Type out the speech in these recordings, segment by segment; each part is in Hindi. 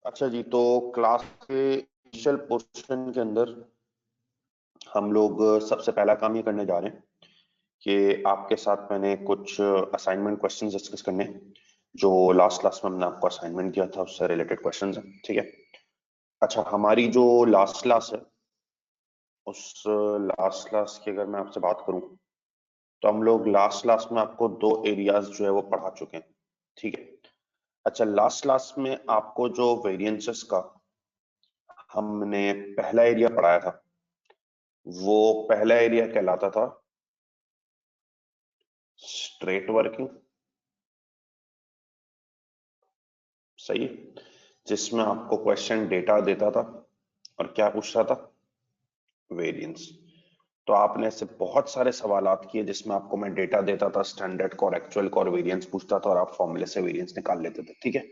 अच्छा जी, तो क्लास के इनिशियल पोर्शन के अंदर हम लोग सबसे पहला काम ये करने जा रहे हैं कि आपके साथ मैंने कुछ असाइनमेंट क्वेश्चंस डिस्कस करने हैं, जो लास्ट क्लास में हमने आपको असाइनमेंट दिया था उससे रिलेटेड क्वेश्चंस हैं। ठीक है। अच्छा, हमारी जो लास्ट क्लास है उस लास्ट क्लास की अगर मैं आपसे बात करूं तो हम लोग लास्ट क्लास में आपको दो एरियाज जो है वो पढ़ा चुके हैं। ठीक है। अच्छा, लास्ट क्लास में आपको जो वेरिएंसेस का हमने पहला एरिया पढ़ाया था, वो पहला एरिया कहलाता था स्ट्रेट वर्किंग। सही है। जिसमें आपको क्वेश्चन डेटा देता था और क्या पूछ रहा था, वेरिएंस। तो आपने ऐसे बहुत सारे सवालात किए जिसमें आपको मैं डेटा देता था, स्टैंडर्ड का और एक्चुअल का, और वेरिएंस पूछता था और आप फॉर्मूले से वेरिएंस निकाल लेते थे। ठीक है।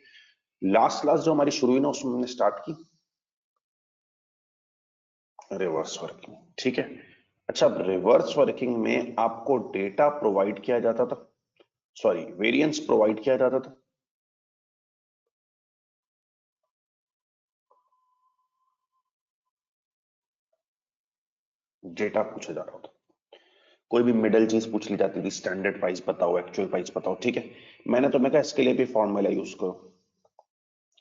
लास्ट क्लास जो हमारी शुरू हुई ना, उसमें हमने स्टार्ट की रिवर्स वर्किंग। ठीक है। अच्छा, अब रिवर्स वर्किंग में आपको डेटा प्रोवाइड किया जाता था, सॉरी वेरिएंस प्रोवाइड किया जाता था। डेटा पूछा जा रहा था, कोई भी मिडल चीज पूछ ली जाती थी, स्टैंडर्ड प्राइस बताओ, एक्चुअल प्राइस बताओ। ठीक है। मैंने तो मैं कहा इसके लिए भी फॉर्मूला यूज करो।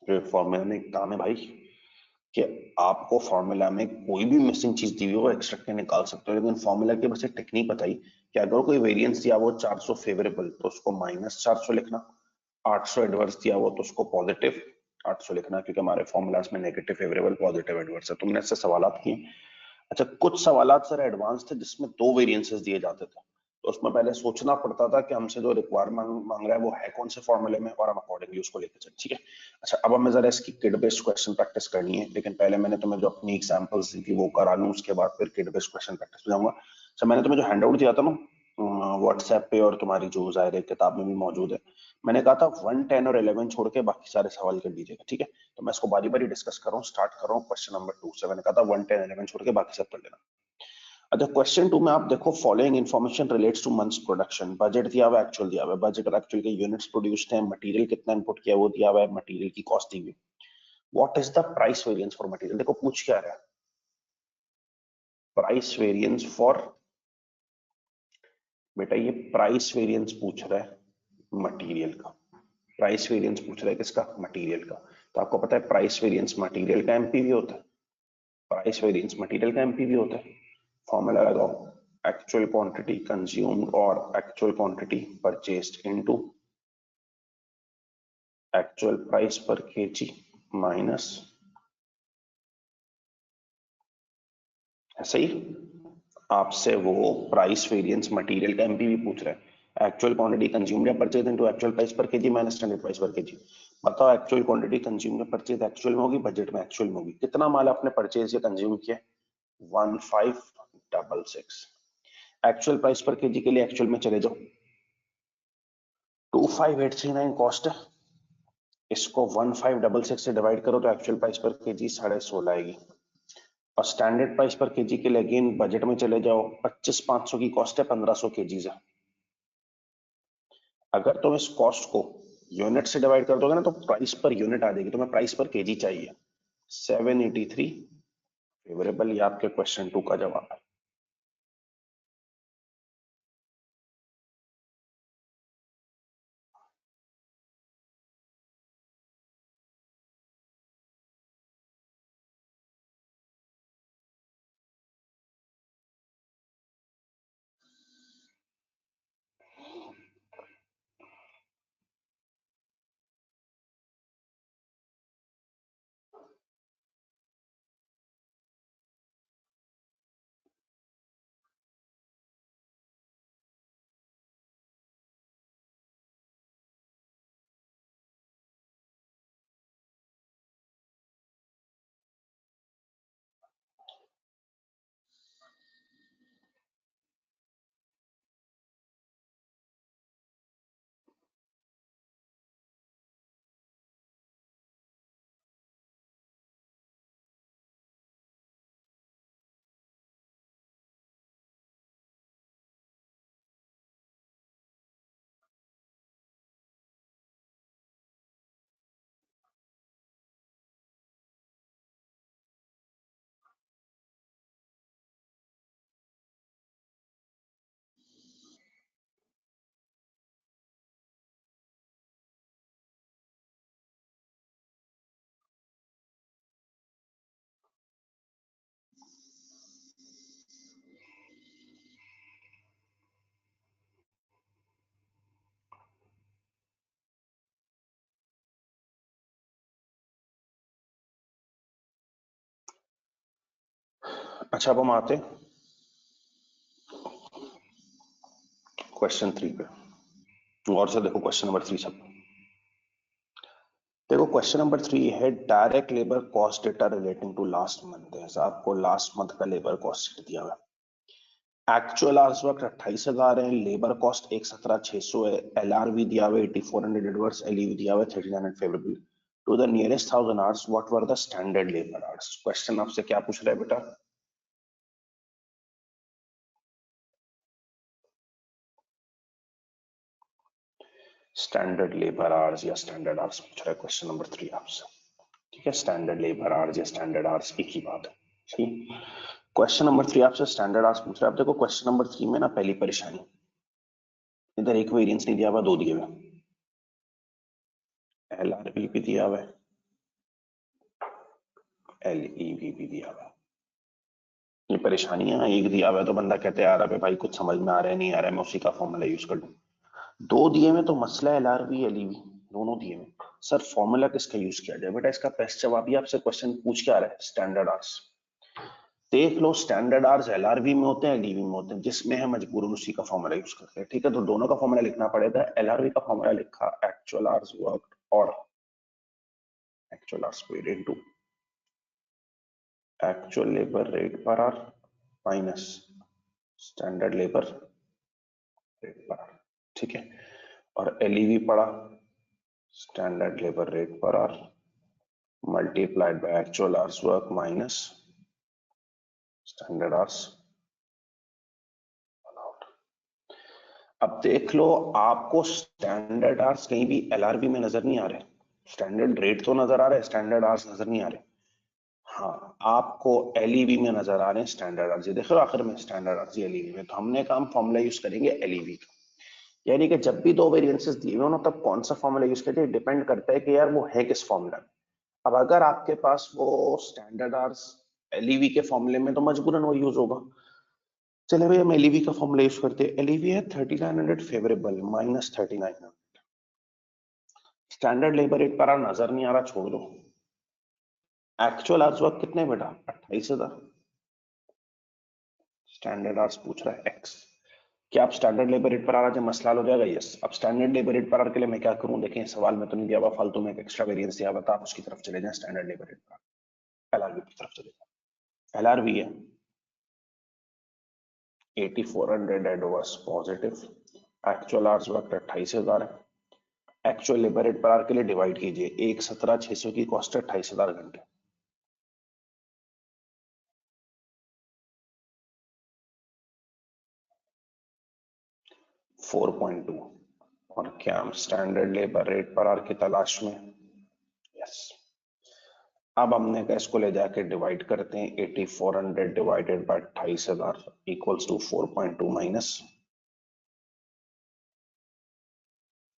जो फॉर्मूला में एक काम है भाई कि आपको फॉर्मूला में कोई भी मिसिंग चीज दी हुई हो एक्सट्रैक्ट करके निकाल सकते हो, लेकिन फॉर्मूला की बस एक टेक्निक बताई कि अगर कोई वेरिएंस दिया वो 400 फेवरेबल तो उसको -400 लिखना, 800 एडवर्स दिया वो तो उसको पॉजिटिव 800 लिखना, क्योंकि हमारे फॉर्मूलाज में नेगेटिव फेवरेबल पॉजिटिव एडवर्स है। तुमने इससे सवालात किए। अच्छा, कुछ सवालात सर एडवांस थे जिसमें दो वेरिएंसेस दिए जाते थे, तो उसमें पहले सोचना पड़ता था कि हमसे जो रिक्वायरमेंट मांग रहा है वो है कौन से फॉर्मूले में, और हम अकॉर्डिंगली उसको लेके चले। ठीक है। अच्छा, अब हमें जरा इसकी किड बेस्ड क्वेश्चन प्रैक्टिस करनी है, लेकिन पहले मैंने तुम्हें जो अपनी एग्जांपल्स दी थी वो करा लूं, उसके बाद फिर किड बेस्ड क्वेश्चन प्रैक्टिस पे जाऊंगा। अच्छा, मैंने तुम्हें जो हैंडआउट दिया था ना व्हाट्सएप पे, और तुम्हारी जो जाहिर है किताब में भी मौजूद है, मैंने कहा था 1, 10 और 11 छोड़ के बाकी सारे सवाल कर दीजिएगा। ठीक है। तो मैं इसको बारी बारी डिस्कस कर रहा हूँ, स्टार्ट कर रहा हूँ क्वेश्चन नंबर 2 से। मैंने कहा था 1, 10, 11 छोड़ के बाकी सब कर लेना। अच्छा, क्वेश्चन 2 में आप देखो, following information relates two months production. Budget दिया हुआ है, एक्चुअल दिया हुआ है, बजट और एक्चुअल के यूनिट्स प्रोड्यूस्ड है, मटेरियल कितना इनपुट किया वो दिया हुआ है, मटेरियल की कॉस्ट दी हुई। What is the price variance for material? देखो पूछ क्या रहा है, प्राइस वेरिएंस फॉर, बेटा ये प्राइस वेरिएंस पूछ रहा है मटेरियल का। प्राइस वेरिएंस पूछ रहा है किसका, मटेरियल का। तो आपको पता है प्राइस वेरिएंस मटेरियल का एमपीवी होता है, प्राइस वेरिएंस मटेरियल का एमपीवी होता है। फॉर्मूला लगाओ, एक्चुअल क्वांटिटी कंज्यूम्ड और actual quantity purchased into actual price per KG minus, ऐसा ही आपसे वो प्राइस वेरिएंस मटेरियल का एमपीवी पूछ रहा है। एक्चुअल क्वांटिटी कंज्यूम्ड या purchase into actual price per KG minus standard price per KG. बताओ, एक्चुअल क्वांटिटी कंज्यूम्ड या परचेज एक्चुअल में होगी, बजट में एक्चुअल में होगी। कितना माल आपने परचेज या कंज्यूम किया? 1566। एक्चुअल प्राइस पर केजी के लिए एक्चुअल में चले जाओ, 25839 कॉस्ट है, इसको 1566 से डिवाइड करो तो एक्चुअल प्राइस पर केजी 16.5 आएगी। और स्टैंडर्ड प्राइस पर केजी के लिए अगेन बजट में चले जाओ, 25,500 की कॉस्ट है, 1500 केजी है। अगर तुम इस कॉस्ट को यूनिट से डिवाइड कर दोगे ना तो प्राइस पर यूनिट आ जाएगी, तुम्हें प्राइस पर केजी चाहिए। 783 फेवरेबल, ये आपके क्वेश्चन 2 का जवाब है। अच्छा, अब हम आते क्वेश्चन 3 पे। और से देखो क्वेश्चन नंबर 3 सब। देखो क्वेश्चन नंबर 3 है direct labour cost data relating to last month. है आपको लास्ट मंथ का लेबर कॉस्ट दिया हुआ है। एक्चुअल आवर्स वर्क 28,000 है, लेबर कॉस्ट 117,600 है, एलआरवी दिया हुआ है 8400 एडवर्स, एलईवी दिया हुआ है 3900 favourable. To the nearest 1000 hours what were the standard labour hours. Question आपसे क्या पूछ रहा है बेटा? स्टैंडर्ड लेबर आवर्स या स्टैंडर्ड आवर्स पूछ रहा है क्वेश्चन नंबर 3 आपसे। ठीक है, स्टैंडर्ड लेबर आवर्स या स्टैंडर्ड आवर्स एक ही बात है। ठीक, क्वेश्चन नंबर 3 आपसे स्टैंडर्ड आवर्स पूछ रहा है। आप देखो क्वेश्चन नंबर 3 में ना पहली परेशानी, इधर एक वेरिएंस नहीं दिया हुआ, दो दिए हुए। एलआरबी भी दिया हुआ है, एलईवी भी दिया हुआ है। ये परेशानियां, एक दिया हुआ है तो बंदा कहते हैं यार अबे भाई कुछ समझ में आ रहा है नहीं आ रहा है, मैं उसी का फॉर्मूला यूज कर लूं। दो दिए में तो मसला एलआरबी एलईवी दोनों दिए में। सर फॉर्मूला किसका यूज किया जाए? बेटा इसका बेस्ट जवाब ही आपसे क्वेश्चन पूछ के आ रहा है, स्टैंडर्ड आवर्स। देख लो, स्टैंडर्ड आवर्स एलआरबी में होते हैं, एलईवी में होते हैं, जिसमें है मजबूरन उसी का फॉर्मूला यूज करते हैं। ठीक है, तो दोनों का फॉर्मूला लिखना पड़ेगा। एलआरबी का फॉर्मूला लिखा एक्चुअल आवर्स वर्क और actual hours paid into actual labour rate per our minus standard labour rate per our. ठीक है, और एलईवी पड़ा standard labour rate per our multiplied by actual hours work minus standard hours. अब देख लो, आपको स्टैंडर्ड आवर्स कहीं भी एलआरबी में नजर नहीं आ रहे, स्टैंडर्ड रेट तो नजर आ रहे, स्टैंडर्ड आवर्स नजर नहीं आ रहे। हाँ, आपको एलईवी में नजर आ रहे हैं स्टैंडर्ड आवर्स। ये देखो आखिर में स्टैंडर्ड आवर्स एलईवी में, तो हमने काम फॉर्मूला यूज करेंगे एलईवी का। यानी कि जब भी दो वेरिएंसेस दिए हुए हो ना, तब कौन सा फॉर्मूला यूज करते हैं डिपेंड करता है कि यार वो है किस फॉर्मूला में। अब अगर आपके पास वो स्टैंडर्ड आवर्स एलईवी के फॉर्मूले में, तो मजबूरन वो यूज होगा। चले भाई हम एलईवी का फॉर्मूला यूज करते हैं। एलईवी है 3900 favourable minus 3900। Standard labour rate पर नजर नहीं आ रहा, छोड़ दो। एक्चुअल आवर्स वर्क कितने बेटा? 28,000। स्टैंडर्ड आवर्स पूछ रहा है एक्स। क्या आप स्टैंडर्ड लेबर रेट पर आ रहा है? मसला हल हो जाएगा। यस, अब standard labour rate per hour के लिए मैं क्या करूं? देखें सवाल में तो नहीं दिया हुआ, फालतू में एक एक्स्ट्रा वेरिएंस दिया हुआ था, आप उसकी तरफ चले जाएं। स्टैंडर्ड लेबर रेट पर एलआरबी की तरफ चले जाएं। एलआरबी है 8400 adverse positive, actual hours work 28,000 है। Actual labour rate per hour के लिए डिवाइड कीजिए, 117,600 की कॉस्ट है 28,000 घंटे, 4.2। और क्या हम standard labour rate per are की तलाश में? यस। अब हमने कहा इसको ले जाके डिवाइड करते हैं, 8400 divided by 28,000 equals to 4.2 minus.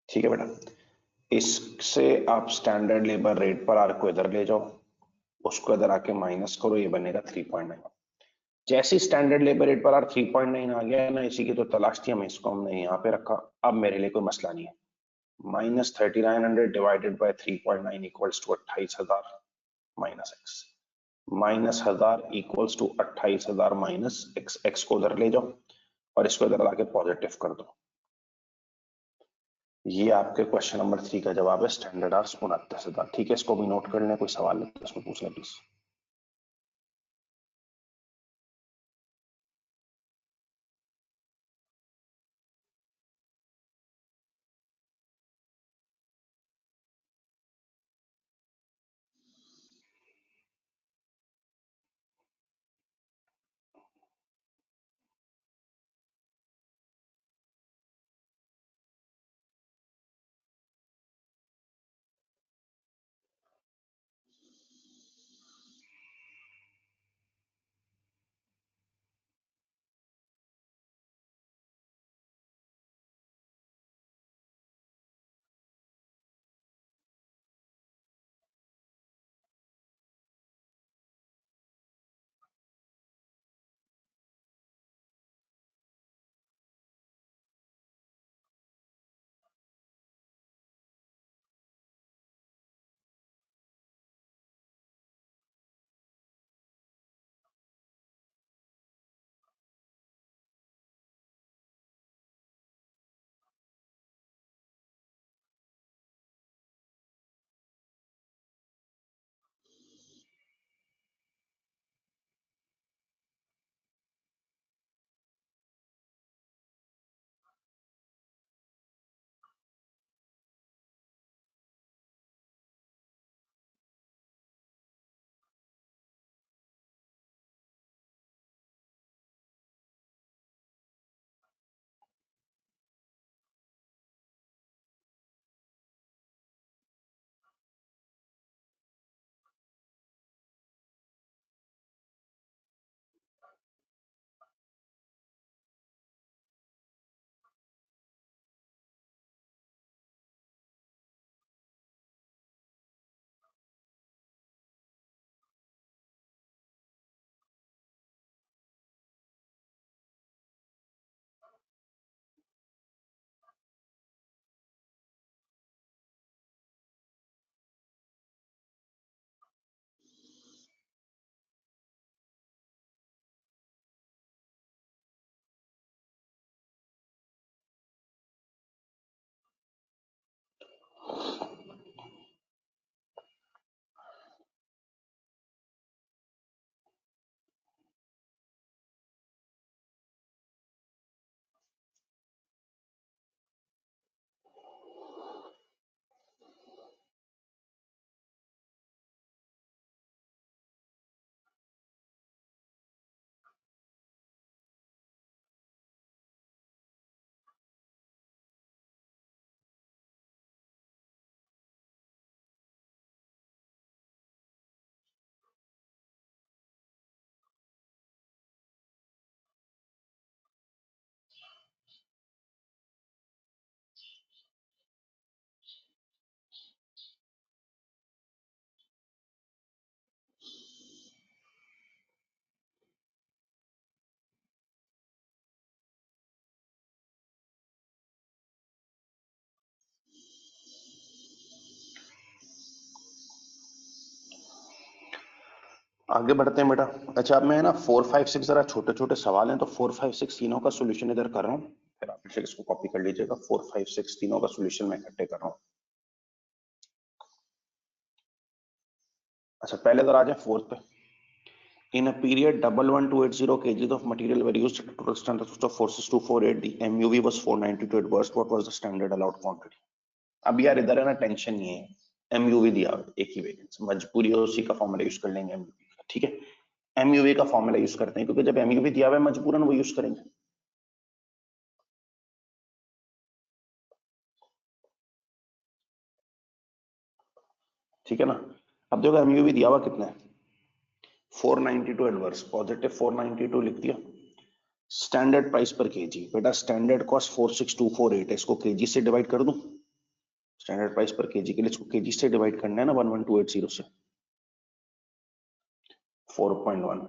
ठीक है बेटा, इससे आप standard labour rate per hour को इधर ले जाओ, उसको इधर आके माइनस करो, ये बनेगा 3.9। जैसे standard labour rate per are 3.9 आ गया ना, इसी की तो तलाश थी हमें, इसको हमने यहाँ पे रखा। अब मेरे लिए कोई मसला नहीं है। Minus 3900 divided by 3.9 equals to 28,000 minus X. -1000 equals to 28,000 minus X. X को उधर ले जाओ और इसको इधर लाके पॉजिटिव कर दो। ये आपके क्वेश्चन नंबर 3 का जवाब है, स्टैंडर्ड आवर्स 29,000। ठीक है, इसको भी नोट कर लें, कोई सवाल है तो इसमें पूछ लें प्लीज। आगे बढ़ते हैं बेटा। अच्छा, अब मैं ना 4 5 6 जरा छोटे छोटे सवाल हैं, तो 4 5 6 तीनों का सोल्यूशन इधर कर रहा हूँ, फिर आप फिर से इसको कॉपी कर लीजिएगा। 4 5 6 तीनों का सोल्यूशन मैं इकट्ठे कर रहा हूँ। अच्छा, पहले जरा आ जाए फोर्थ पे। In a period 11280 kgs of material were used to total standard of forces 248. The MUV was 492 at worst. What was the standard allowed quantity? अब यार इधर है ना, टेंशन नहीं है। एमयूवी दिया हुआ है, एक ही वेरिएंस, मजबूरी है उसी का फॉर्मूला यूज कर लेंगे एमयूवी का, ठीक है। एमयूवी का फॉर्मूला यूज करते हैं, क्योंकि जब एमयूवी दिया हुआ है मजबूरन वो यूज करेंगे, ठीक है ना। अब देखो एमयूवी दिया हुआ कितना है, 492 एडवर्स, पॉजिटिव 492 लिख दिया। स्टैंडर्ड प्राइस पर केजी, बेटा स्टैंडर्ड कॉस्ट 46248 है, इसको केजी से डिवाइड कर दूं। स्टैंडर्ड प्राइस पर केजी के लिए इसको केजी से डिवाइड करना है ना, 11280 से। 4.1।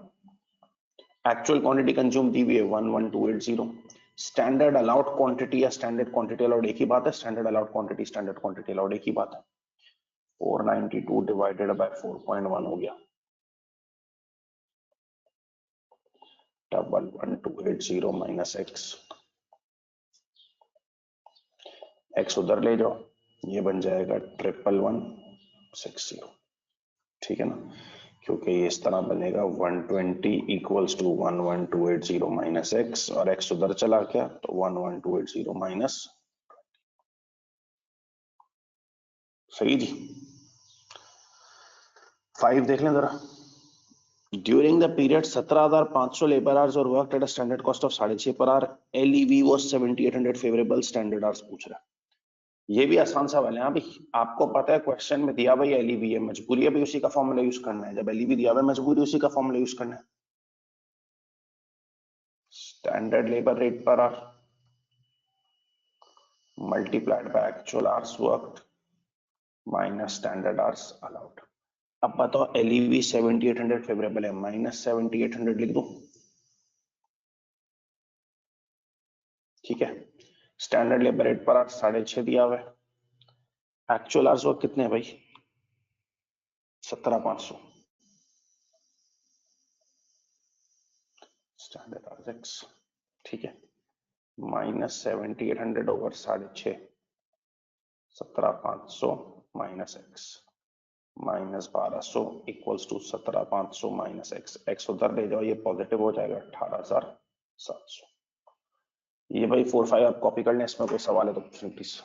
एक्चुअल क्वांटिटी कंज्यूम दी हुई है 11280। स्टैंडर्ड अलाउड क्वांटिटी या स्टैंडर्ड क्वांटिटी अलाउड एक ही बात है, standard allowed quantity standard quantity allowed एक ही बात है। 492 डिवाइडेड बाय 4.1 हो गया, 11280 माइनस एक्स। एक्स उधर ले जाओ, ये बन जाएगा 11160, ठीक है ना। क्योंकि ये इस तरह बनेगा 120 इक्वल्स टू 11280 माइनस एक्स, और एक्स उधर चला गया तो 11280 माइनस। सही जी। 5 देख लें जरा। During the period 17,500 labour hours और work at a standard cost of 6.5 per hour, LEV was 7800 favourable standard hours पूछ रहा है। ये भी आसान सवाल है। अभी आपको पता है क्वेश्चन में दिया भाई एलईवी है, मजबूरी है भी उसी का फॉर्मूला यूज करना है। जब एलईवी दिया हुआ है मजबूरी उसी का फॉर्मूला यूज करना है। Standard labour rate per our multiplied by actual hours worked minus standard hours allowed. अब बताओ एलईवी 7800 फेवरेबल है, माइनस 7800 लिख दो, ठीक है। Standard labour rate per our 6.5 दिया हुआ है, एक्चुअल आवर्स वर्क कितने हैं भाई, 17,500। स्टैंडर्ड आवर्स एक्स, ठीक है, minus 7800 over 6.5, 17,500 minus X, minus 1200 equals to 17,500 minus X. X उधर ले जाओ, ये पॉजिटिव हो जाएगा 18,700। ये भाई 4 5 आप कॉपी कर लें, इसमें कोई सवाल है तो पूछ लें प्लीज।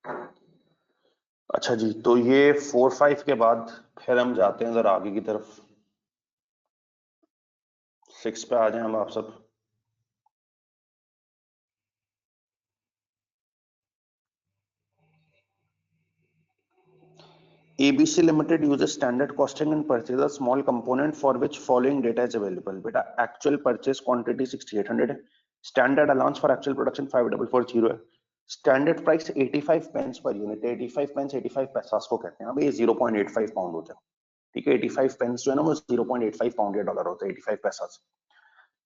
अच्छा जी, तो ये 4-5 के बाद फिर हम जाते हैं जरा आगे की तरफ। 6 पे आ जाए हम आप सब। ABC Limited uses standard costing and purchases a small component for which following data is available. बेटा actual purchase quantity 6800 है, standard allowance for actual production 5440 है, standard price 85 pence per unit है, 85 pence 85 पैसा को कहते हैं, अब ये 0.85 पाउंड होते हैं, ठीक है। 85 पेंस जो है ना वो 0.85 पाउंड या डॉलर होता है 85 पैसा से।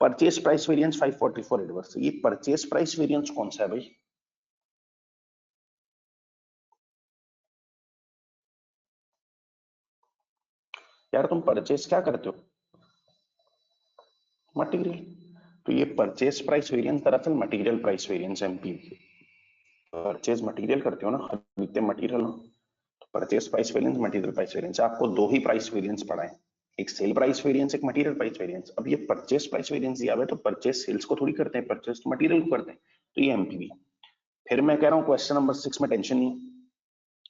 Purchase price variance 544 adverse. ये परचेस प्राइस वेरिएंस कौन सा है भाई? यार तुम परचेस क्या करते हो? मटेरियल। तो ये परचेस प्राइस वेरिएंस दरअसल material price variance MP. Purchase material करते हो ना, खरीदते मटेरियल ना, तो purchase price variance material price variance, आपको दो ही प्राइस वेरिएंस पढ़ा है, एक सेल प्राइस वेरिएंस एक मटेरियल प्राइस वेरिएंस। अब ये परचेस प्राइस वेरिएंस दिया हुआ है तो परचेस सेल्स को थोड़ी करते हैं, परचेस तो मटेरियल को करते हैं, तो ये एमपीवी। फिर मैं कह रहा हूँ क्वेश्चन नंबर 6 में टेंशन नहीं,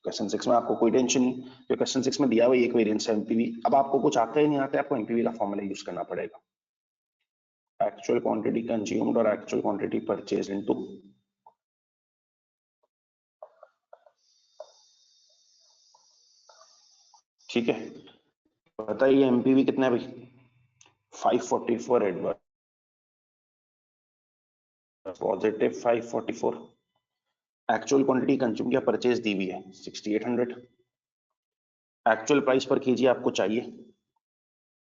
क्वेश्चन 6 में आपको कोई टेंशन नहीं, जो क्वेश्चन 6 में दिया हुआ एक वेरिएंस है एमपीवी। अब आपको कुछ आता है नहीं आता है, आपको एमपीवी का फॉर्मूला यूज करना पड़ेगा, एक्चुअल क्वांटिटी कंज्यूम्ड और एक्चुअल क्वांटिटी परचेज इनटू, ठीक है। बताइए एमपीवी कितना है भाई? 544 Edward, positive 544। Actual quantity consume या परचेज दी हुई है 6800। एक्चुअल प्राइस पर केजी आपको चाहिए,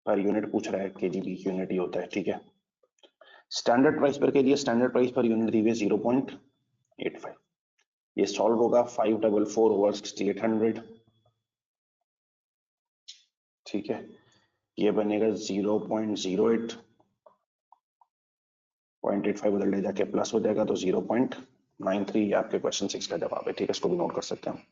पर यूनिट पूछ रहा है, केजी भी यूनिट ही होता है, ठीक है। Standard price per kg, standard price per unit दी हुई है 0.85। ये सॉल्व होगा 544 ओवर 6800, ठीक है। ये बनेगा 0.08, 0.85 बदल ले जाके प्लस हो जाएगा तो 0.93। आपके क्वेश्चन 6 का जवाब है, ठीक है, इसको भी नोट कर सकते हैं हम।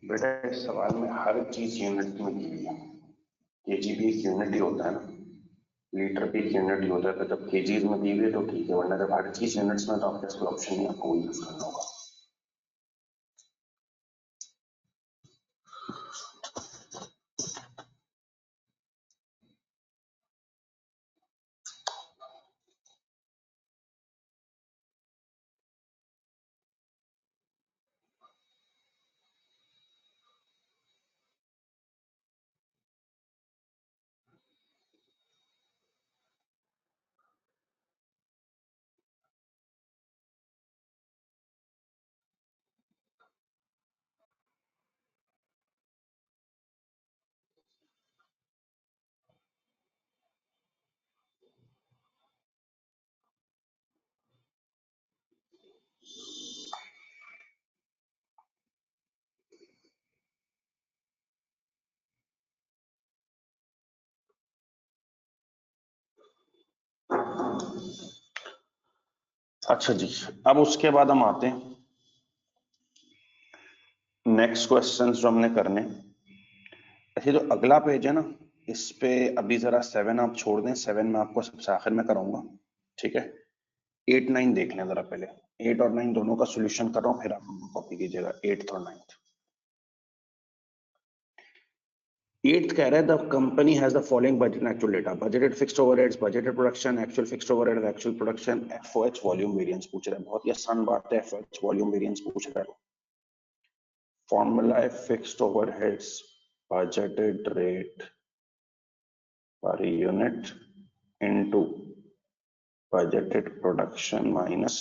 बेटा इस सवाल में हर चीज यूनिट में दी हुई है, केजी भी एक यूनिट ही होता है ना, लीटर भी एक यूनिट ही होता है, तो जब केजीज में दी हुई है तो ठीक है, वरना जब हर चीज यूनिट्स में तो आपके पास ऑप्शन नहीं, आपको यूज करना होगा। अच्छा जी, अब उसके बाद हम आते हैं नेक्स्ट क्वेश्चंस जो हमने करने। अच्छा, जो अगला पेज है ना, इस पे अभी जरा 7 आप छोड़ दें, 7 में आपको सबसे आखिर में कराऊंगा, ठीक है। 8 9 देख लें जरा पहले। 8 और 9 दोनों का सोल्यूशन कर रहा हूं, फिर आप कॉपी कीजिएगा 8th और 9th। 8th कह रहा है the company has the following budget and actual data, budgeted fixed overheads, budgeted production, actual fixed overhead, actual production, FOH volume variance पूछ रहा है। बहुत ही आसान बात है, एफओएच वॉल्यूम वेरिएंस पूछ रहा है। फॉर्मूला है फिक्स्ड ओवरहेड्स बजटेड रेट पर unit into budgeted production minus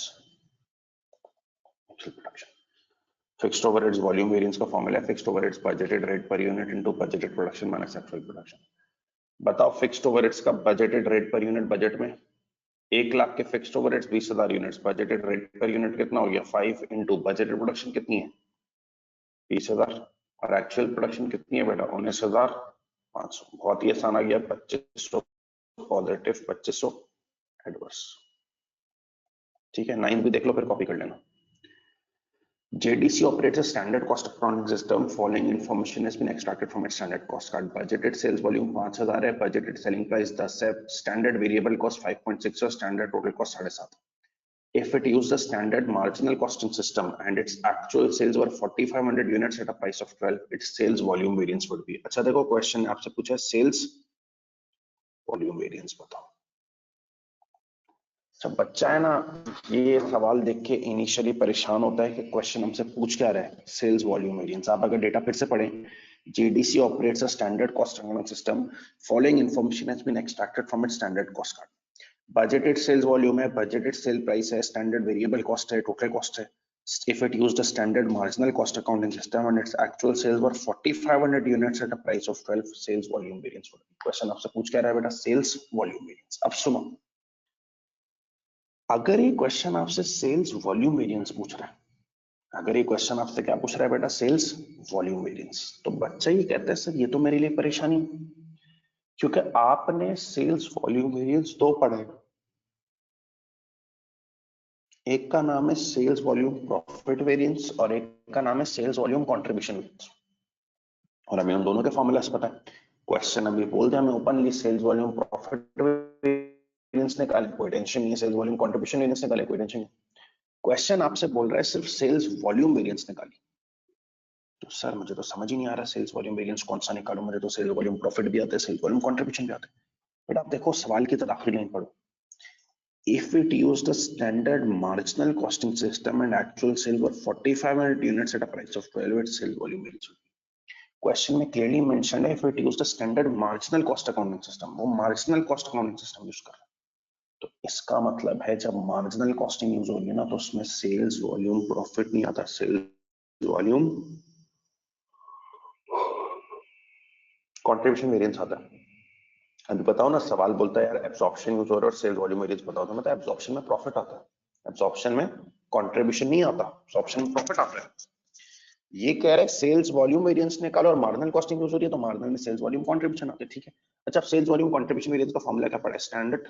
actual production. Fixed overheads volume variance का फॉर्मूला है फिक्स्ड ओवरहेड्स बजटेड रेट पर unit into budgeted production minus actual production. बताओ फिक्स्ड ओवरहेड्स का budgeted rate per unit, budget में 1 लाख के fixed overheads 20,000 units, budgeted rate per unit कितना हो गया 5 इंटू बजटेड प्रोडक्शन कितनी है 20,000, और एक्चुअल प्रोडक्शन कितनी है बेटा 19,500। बहुत ही आसान आ गया, 2500 पॉजिटिव 2500 एडवर्स। ठीक है, 9 भी देख लो फिर कॉपी कर लेना। JDC operates a standard cost accounting system. Following information has been extracted from its standard cost card. Budgeted sales volume 5,000 है, budgeted selling price 10 है, standard variable cost 5.6 है, standard total cost 7.5. If it used the standard marginal costing system and its actual sales were 4,500 units at a price of 12, its sales volume variance would be। अच्छा देखो, क्वेश्चन आपसे पूछा है sales volume variance बताओ। जब बच्चा है ना, ये सवाल देख के इनिशियली परेशान होता है कि क्वेश्चन हमसे पूछ क्या रहा है, सेल्स वॉल्यूम वेरिएंस। आप अगर डेटा फिर से पढ़ें, JDC operates a standard cost accounting system, following information has been extracted from its standard cost card. Budgeted sales volume है, बजटेड सेल प्राइस है, स्टैंडर्ड वेरिएबल कॉस्ट है, टोटल कॉस्ट है। If it used a standard marginal cost accounting system and its actual sales were 4,500 units at a price of 12, sales volume variance। Question आपसे पूछ क्या रहा है बेटा, सेल्स वॉल्यूम वेरिएंस। अब सुनो, अगर ये क्वेश्चन आपसे सेल्स वॉल्यूम वेरिएंस पूछ रहा है, अगर ये क्वेश्चन आपसे क्या पूछ रहा है बेटा, सेल्स वॉल्यूम वेरिएंस, तो बच्चा ये कहता है सर ये तो मेरे लिए परेशानी, क्योंकि आपने सेल्स वॉल्यूम वेरिएंस दो पढ़े, एक का नाम है सेल्स वॉल्यूम प्रॉफिट वेरिएंस और एक का नाम है सेल्स वॉल्यूम कंट्रीब्यूशन वेरिएंस, और हमें उन दोनों के फॉर्मूलास पता है। क्वेश्चन अभी बोल दिया हमें openly sales volume profit variance निकाले, कोई टेंशन नहीं है, सेल्स वॉल्यूम कंट्रीब्यूशन वेरिएंस निकाले, कोई टेंशन नहीं। क्वेश्चन आपसे बोल रहा है सिर्फ सेल्स वॉल्यूम वेरिएंस निकाली, तो सर मुझे तो समझ ही नहीं आ रहा सेल्स वॉल्यूम वेरिएंस कौन सा निकालूं, मुझे तो सेल्स वॉल्यूम प्रॉफिट भी आता है, सेल्स वॉल्यूम कंट्रीब्यूशन भी आता है। बट आप देखो सवाल की तरफ आखिरी लाइन पढ़ो, if it used a standard marginal costing system and actual sales were 4,500 units at a price of 12, its sales volume variance। Question में क्लियरली मेंशन है if it used a standard marginal cost accounting system, वो marginal cost accounting system use कर रहा है, तो इसका मतलब है जब मार्जिनल कॉस्टिंग यूज होगी ना, तो उसमें सेल्स वॉल्यूम प्रॉफिट नहीं आता, सेल्स वॉल्यूम कंट्रीब्यूशन वेरिएंस आता है। अभी बताओ ना, सवाल बोलता है यार एब्जॉर्प्शन यूज हो रहा है और सेल्स वॉल्यूम वेरिएंस बताओ, तो मतलब एब्जॉर्प्शन में प्रॉफिट आता है, एब्जॉर्प्शन में कंट्रीब्यूशन नहीं आता, एब्जॉर्प्शन में प्रॉफिट आता है। ये कह रहे हैं सेल्स वॉल्यूम वेरिएंस निकालो और मार्जिनल कॉस्टिंग यूज हो रही है, तो मार्जिनल में सेल्स वॉल्यूम कंट्रीब्यूशन आते हैं, ठीक है। अच्छा, सेल्स वॉल्यूम कंट्रीब्यूशन वेरिएंस का फॉर्मूला क्या पड़ा है, standard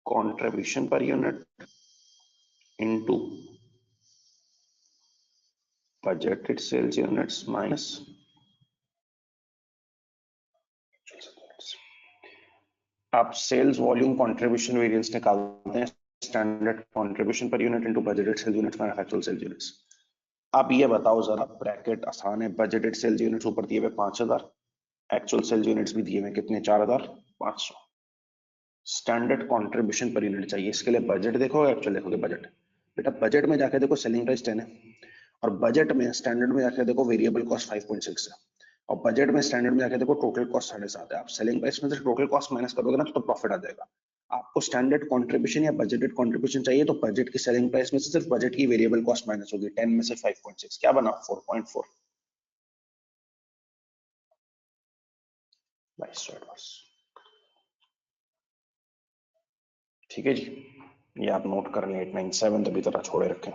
contribution per unit into budgeted sales units minus आप सेल्स वॉल्यूम कंट्रीब्यूशन वेरिएंस निकालते हैं, standard contribution per unit into budgeted sales units minus actual sales units. अब ये बताओ जरा, ब्रैकेट आसान है, बजटेड सेल्स यूनिट्स ऊपर दिए हुए 5,000, एक्चुअल सेल्स यूनिट्स भी दिए हुए कितने 4,500, स्टैंडर्ड कंट्रीब्यूशन पर यूनिट चाहिए, इसके लिए बजट देखो एक्चुअल देखोगे, बजट बेटा बजट में जाके देखो सेलिंग प्राइस 10 है, और बजट में स्टैंडर्ड में जाके देखो वेरिएबल कॉस्ट 5.6 है, और बजट में स्टैंडर्ड में जाके देखो टोटल कॉस्ट 7.5 है। आप सेलिंग प्राइस में से टोटल कॉस्ट माइनस करोगे ना तो प्रॉफिट आ जाएगा। आपको स्टैंडर्ड कंट्रीब्यूशन या बजटेड कंट्रीब्यूशन चाहिए, तो बजट की सेलिंग प्राइस में से सिर्फ बजट की वेरिएबल कॉस्ट माइनस होगी, 10 में से 5.6 क्या बना 4.4। ठीक है जी, ये आप नोट कर लें, 897 तभी तरह छोड़े रखें।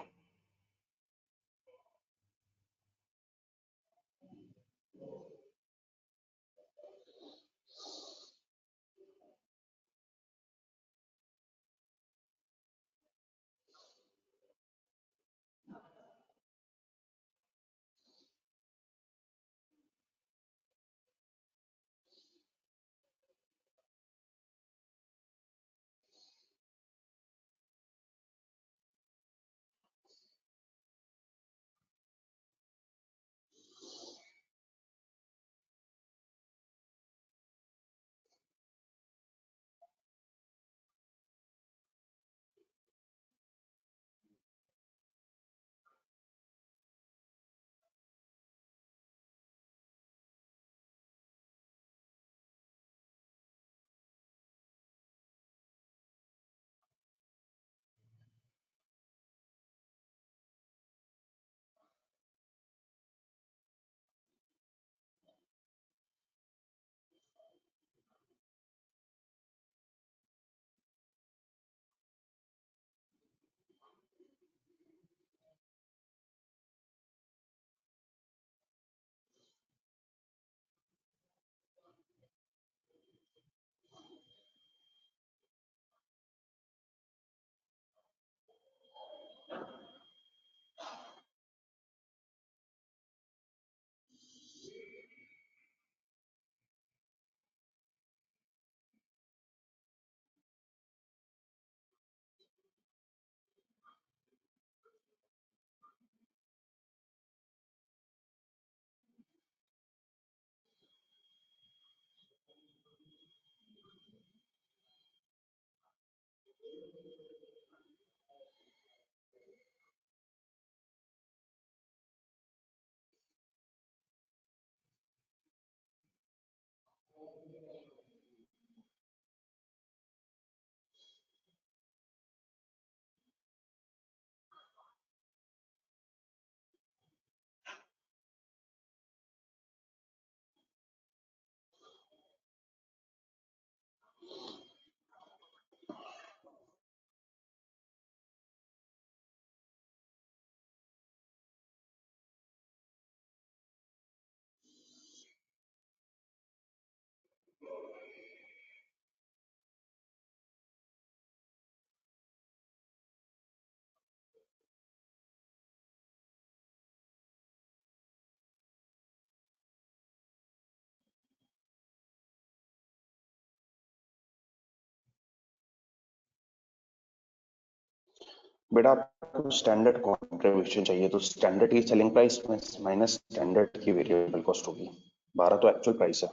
बेटा आपको स्टैंडर्ड कंट्रीब्यूशन चाहिए, तो स्टैंडर्ड की सेलिंग प्राइस माइनस स्टैंडर्ड की वेरिएबल कॉस्ट होगी। 12 तो एक्चुअल प्राइस है।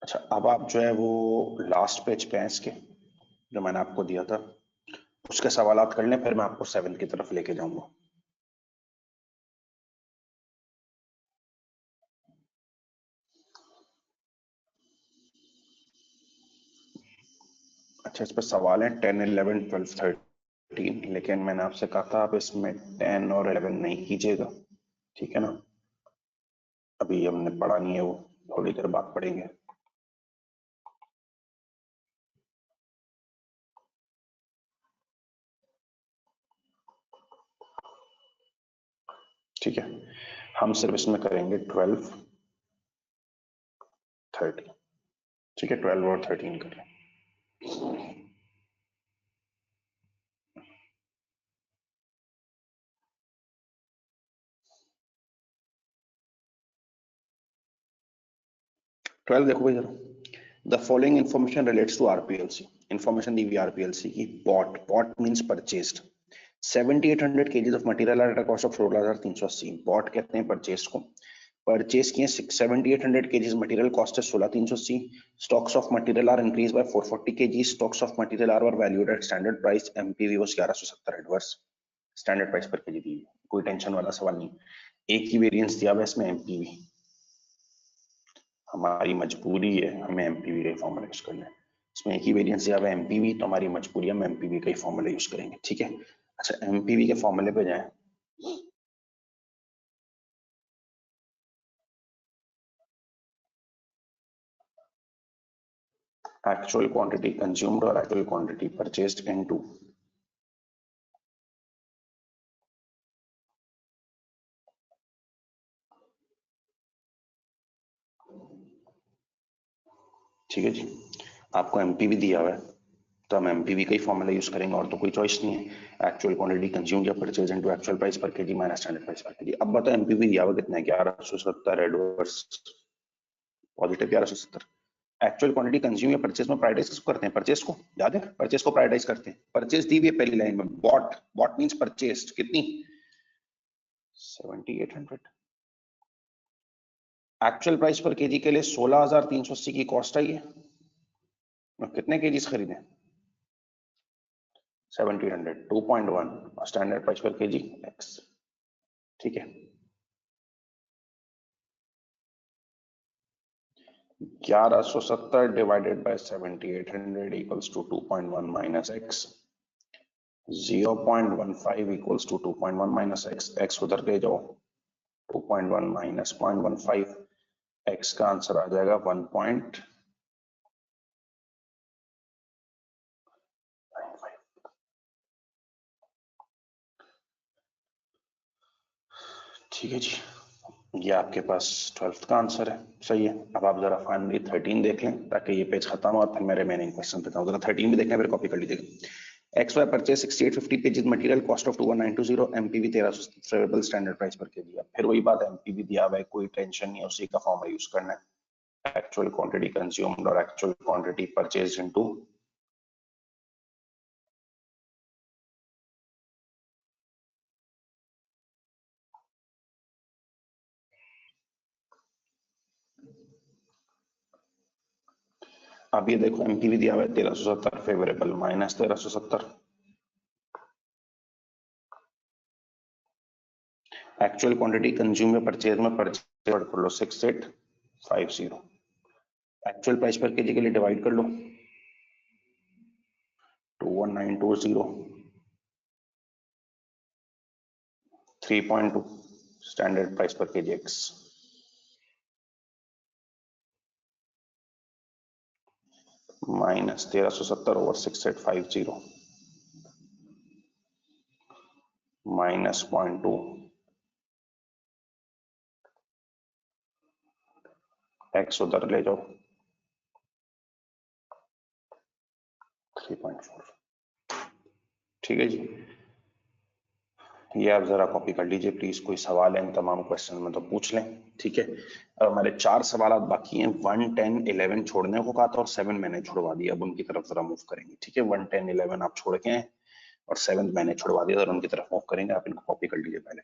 अच्छा, अब आप जो है वो लास्ट पेज पे हैं इसके, जो मैंने आपको दिया था, उसके सवालात कर लें, फिर मैं आपको 7 की तरफ लेके जाऊंगा। अच्छा, इस पर सवाल है 10, 11, 12, 13, लेकिन मैंने आपसे कहा था आप इसमें 10 और 11 नहीं कीजिएगा, ठीक है ना। अभी हमने पढ़ा नहीं है वो, थोड़ी देर बाद पढ़ेंगे। ठीक है, हम सिर्फ इसमें करेंगे 12, 13। ठीक है, 12 और 13 करें। 12 देखो भाई जरा। The following information relates to RPLC. Information दी हुई आरपीएलसी की, bought means purchased 7800 kgs of material at a cost of 16380। Bought कहते हैं परचेस को, परचेस किए 7800 kgs मटेरियल, कॉस्ट है 16380। Stocks of material are increase by 440 kg, stocks of material are were valued at standard price, MPV was 1170 adverse. Standard price per KG दी, कोई टेंशन वाला सवाल नहीं। एक ही वेरिएंस दिया हुआ है इसमें, एमपीवी। हमारी मजबूरी है हमें एमपीवी का फॉर्मूला यूज करना है। इसमें एक ही वेरिएंस दिया हुआ है एमपीवी, तो हमारी मजबूरी है हम एमपीवी का ही फॉर्मूला यूज करेंगे, ठीक है। अच्छा, एमपीवी के फॉर्मूले पे जाएं। एक्चुअल क्वांटिटी कंज्यूम्ड और एक्चुअल क्वांटिटी परचेस्ड इनटू, ठीक है जी। आपको एमपीवी दिया हुआ है, तो हम एमपीवी का ही फॉर्मूला यूज करेंगे, और तो कोई चॉइस नहीं है। एक्चुअल क्वांटिटी कंज्यूम या purchase into actual price per KG minus standard price per KG. अब बताओ एमपीवी दिया हुआ कितना है, 1170 adverse, positive 1170। Actual quantity consume या परचेज में प्रायोरिटाइज किसको करते हैं, परचेज को, याद है, परचेज को प्रायोरिटाइज करते हैं। परचेज दी हुई है पहली लाइन में, बॉट, बॉट मींस परचेज, कितनी, 7800। एक्चुअल प्राइस पर केजी के लिए 16380 की कॉस्ट आई है, और कितने केजीज खरीदे, 1700, 2.1, standard price per KG X, ठीक है। 1170 divided by 7800 equals to 2.1 minus X, 0.15 equals to 2.1 minus X, X उधर ले जाओ, 2.1 माइनस 0.15, एक्स का आंसर आ जाएगा 1.95। ठीक है जी, ये आपके पास 12th का आंसर है, सही है। अब आप जरा फाइनली 13 देख लें, ताकि ये पेज खत्म हो और फिर मैं रिमेनिंग क्वेश्चन बताऊं। जरा 13 भी देखना, फिर कॉपी कर लीजिएगा। X Y purchase 6850 pages material, cost of 21920, MPV 1300 favourable standard price per KG. अब फिर वही बात है, एमपीवी दिया हुआ है, कोई टेंशन नहीं है, उसी का फॉर्मूला यूज करना है, एक्चुअल क्वांटिटी कंज्यूम्ड और एक्चुअल क्वांटिटी परचेज इनटू, अब ये देखो एमपीवी दिया हुआ है 1370 favourable minus 1370, actual quantity consume में परचेज में परचेज कर लो 6850, एक्चुअल प्राइस पर केजी के लिए डिवाइड कर लो 21920, 3.2 standard price per KG x, minus 1370 over 6850 minus 0.2, x उधर ले जाओ 3.4, ठीक है जी। ये आप जरा कॉपी कर लीजिए प्लीज, कोई सवाल है इन तमाम क्वेश्चन में तो पूछ लें। ठीक है, अब हमारे 4 सवाल बाकी हैं। 1, 10, 11 छोड़ने को कहा था और 7 मैंने छुड़वा दिया, अब उनकी तरफ जरा मूव करेंगे। ठीक है, 1, 10, 11 आप छोड़ के हैं और 7 मैंने छुड़वा दिया और उनकी तरफ मूव करेंगे। आप इनको कॉपी कर लीजिए पहले।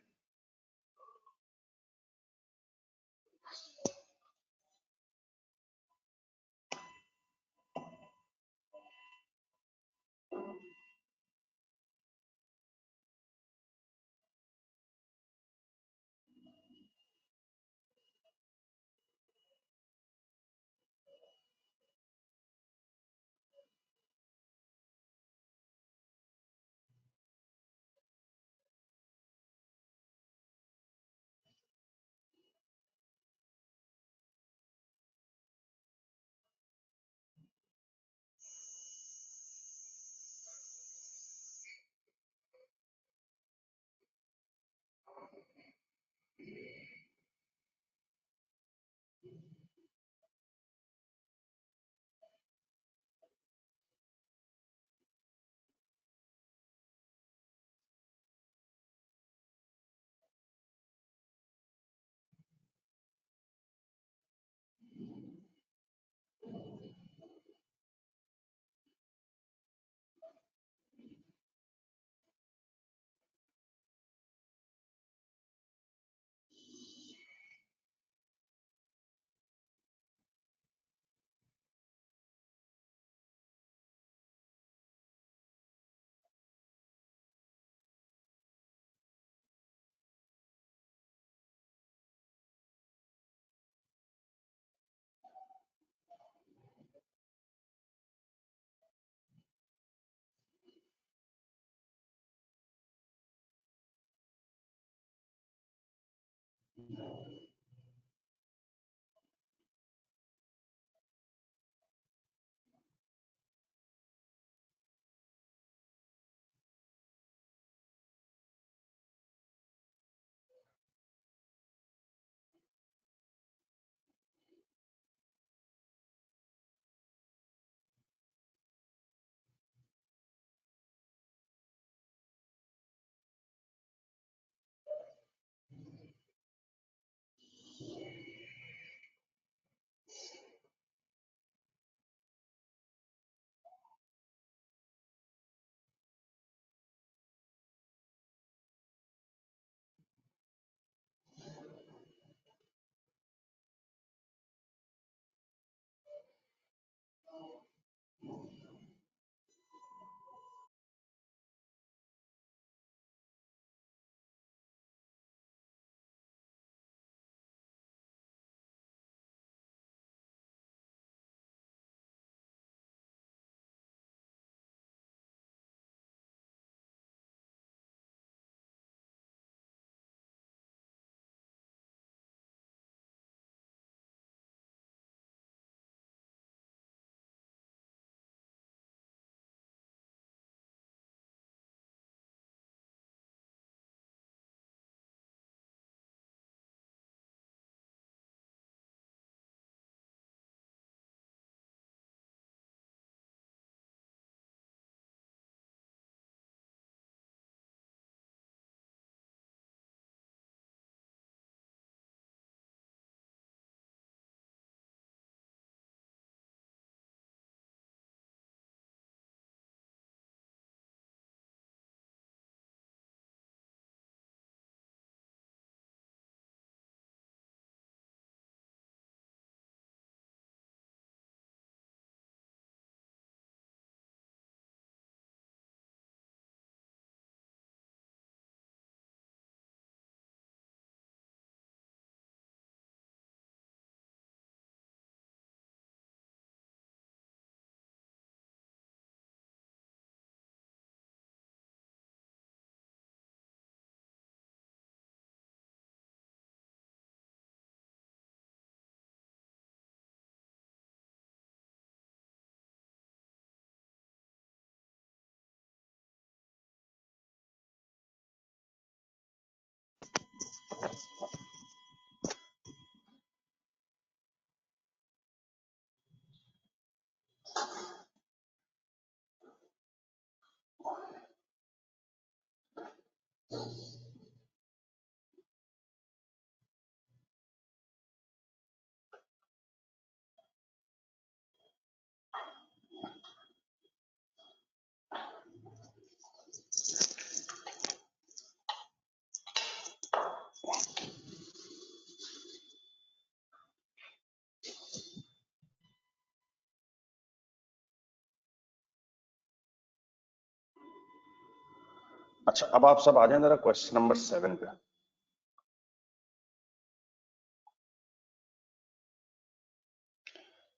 अच्छा, अब आप सब आ जाए जरा क्वेश्चन नंबर 7 पे।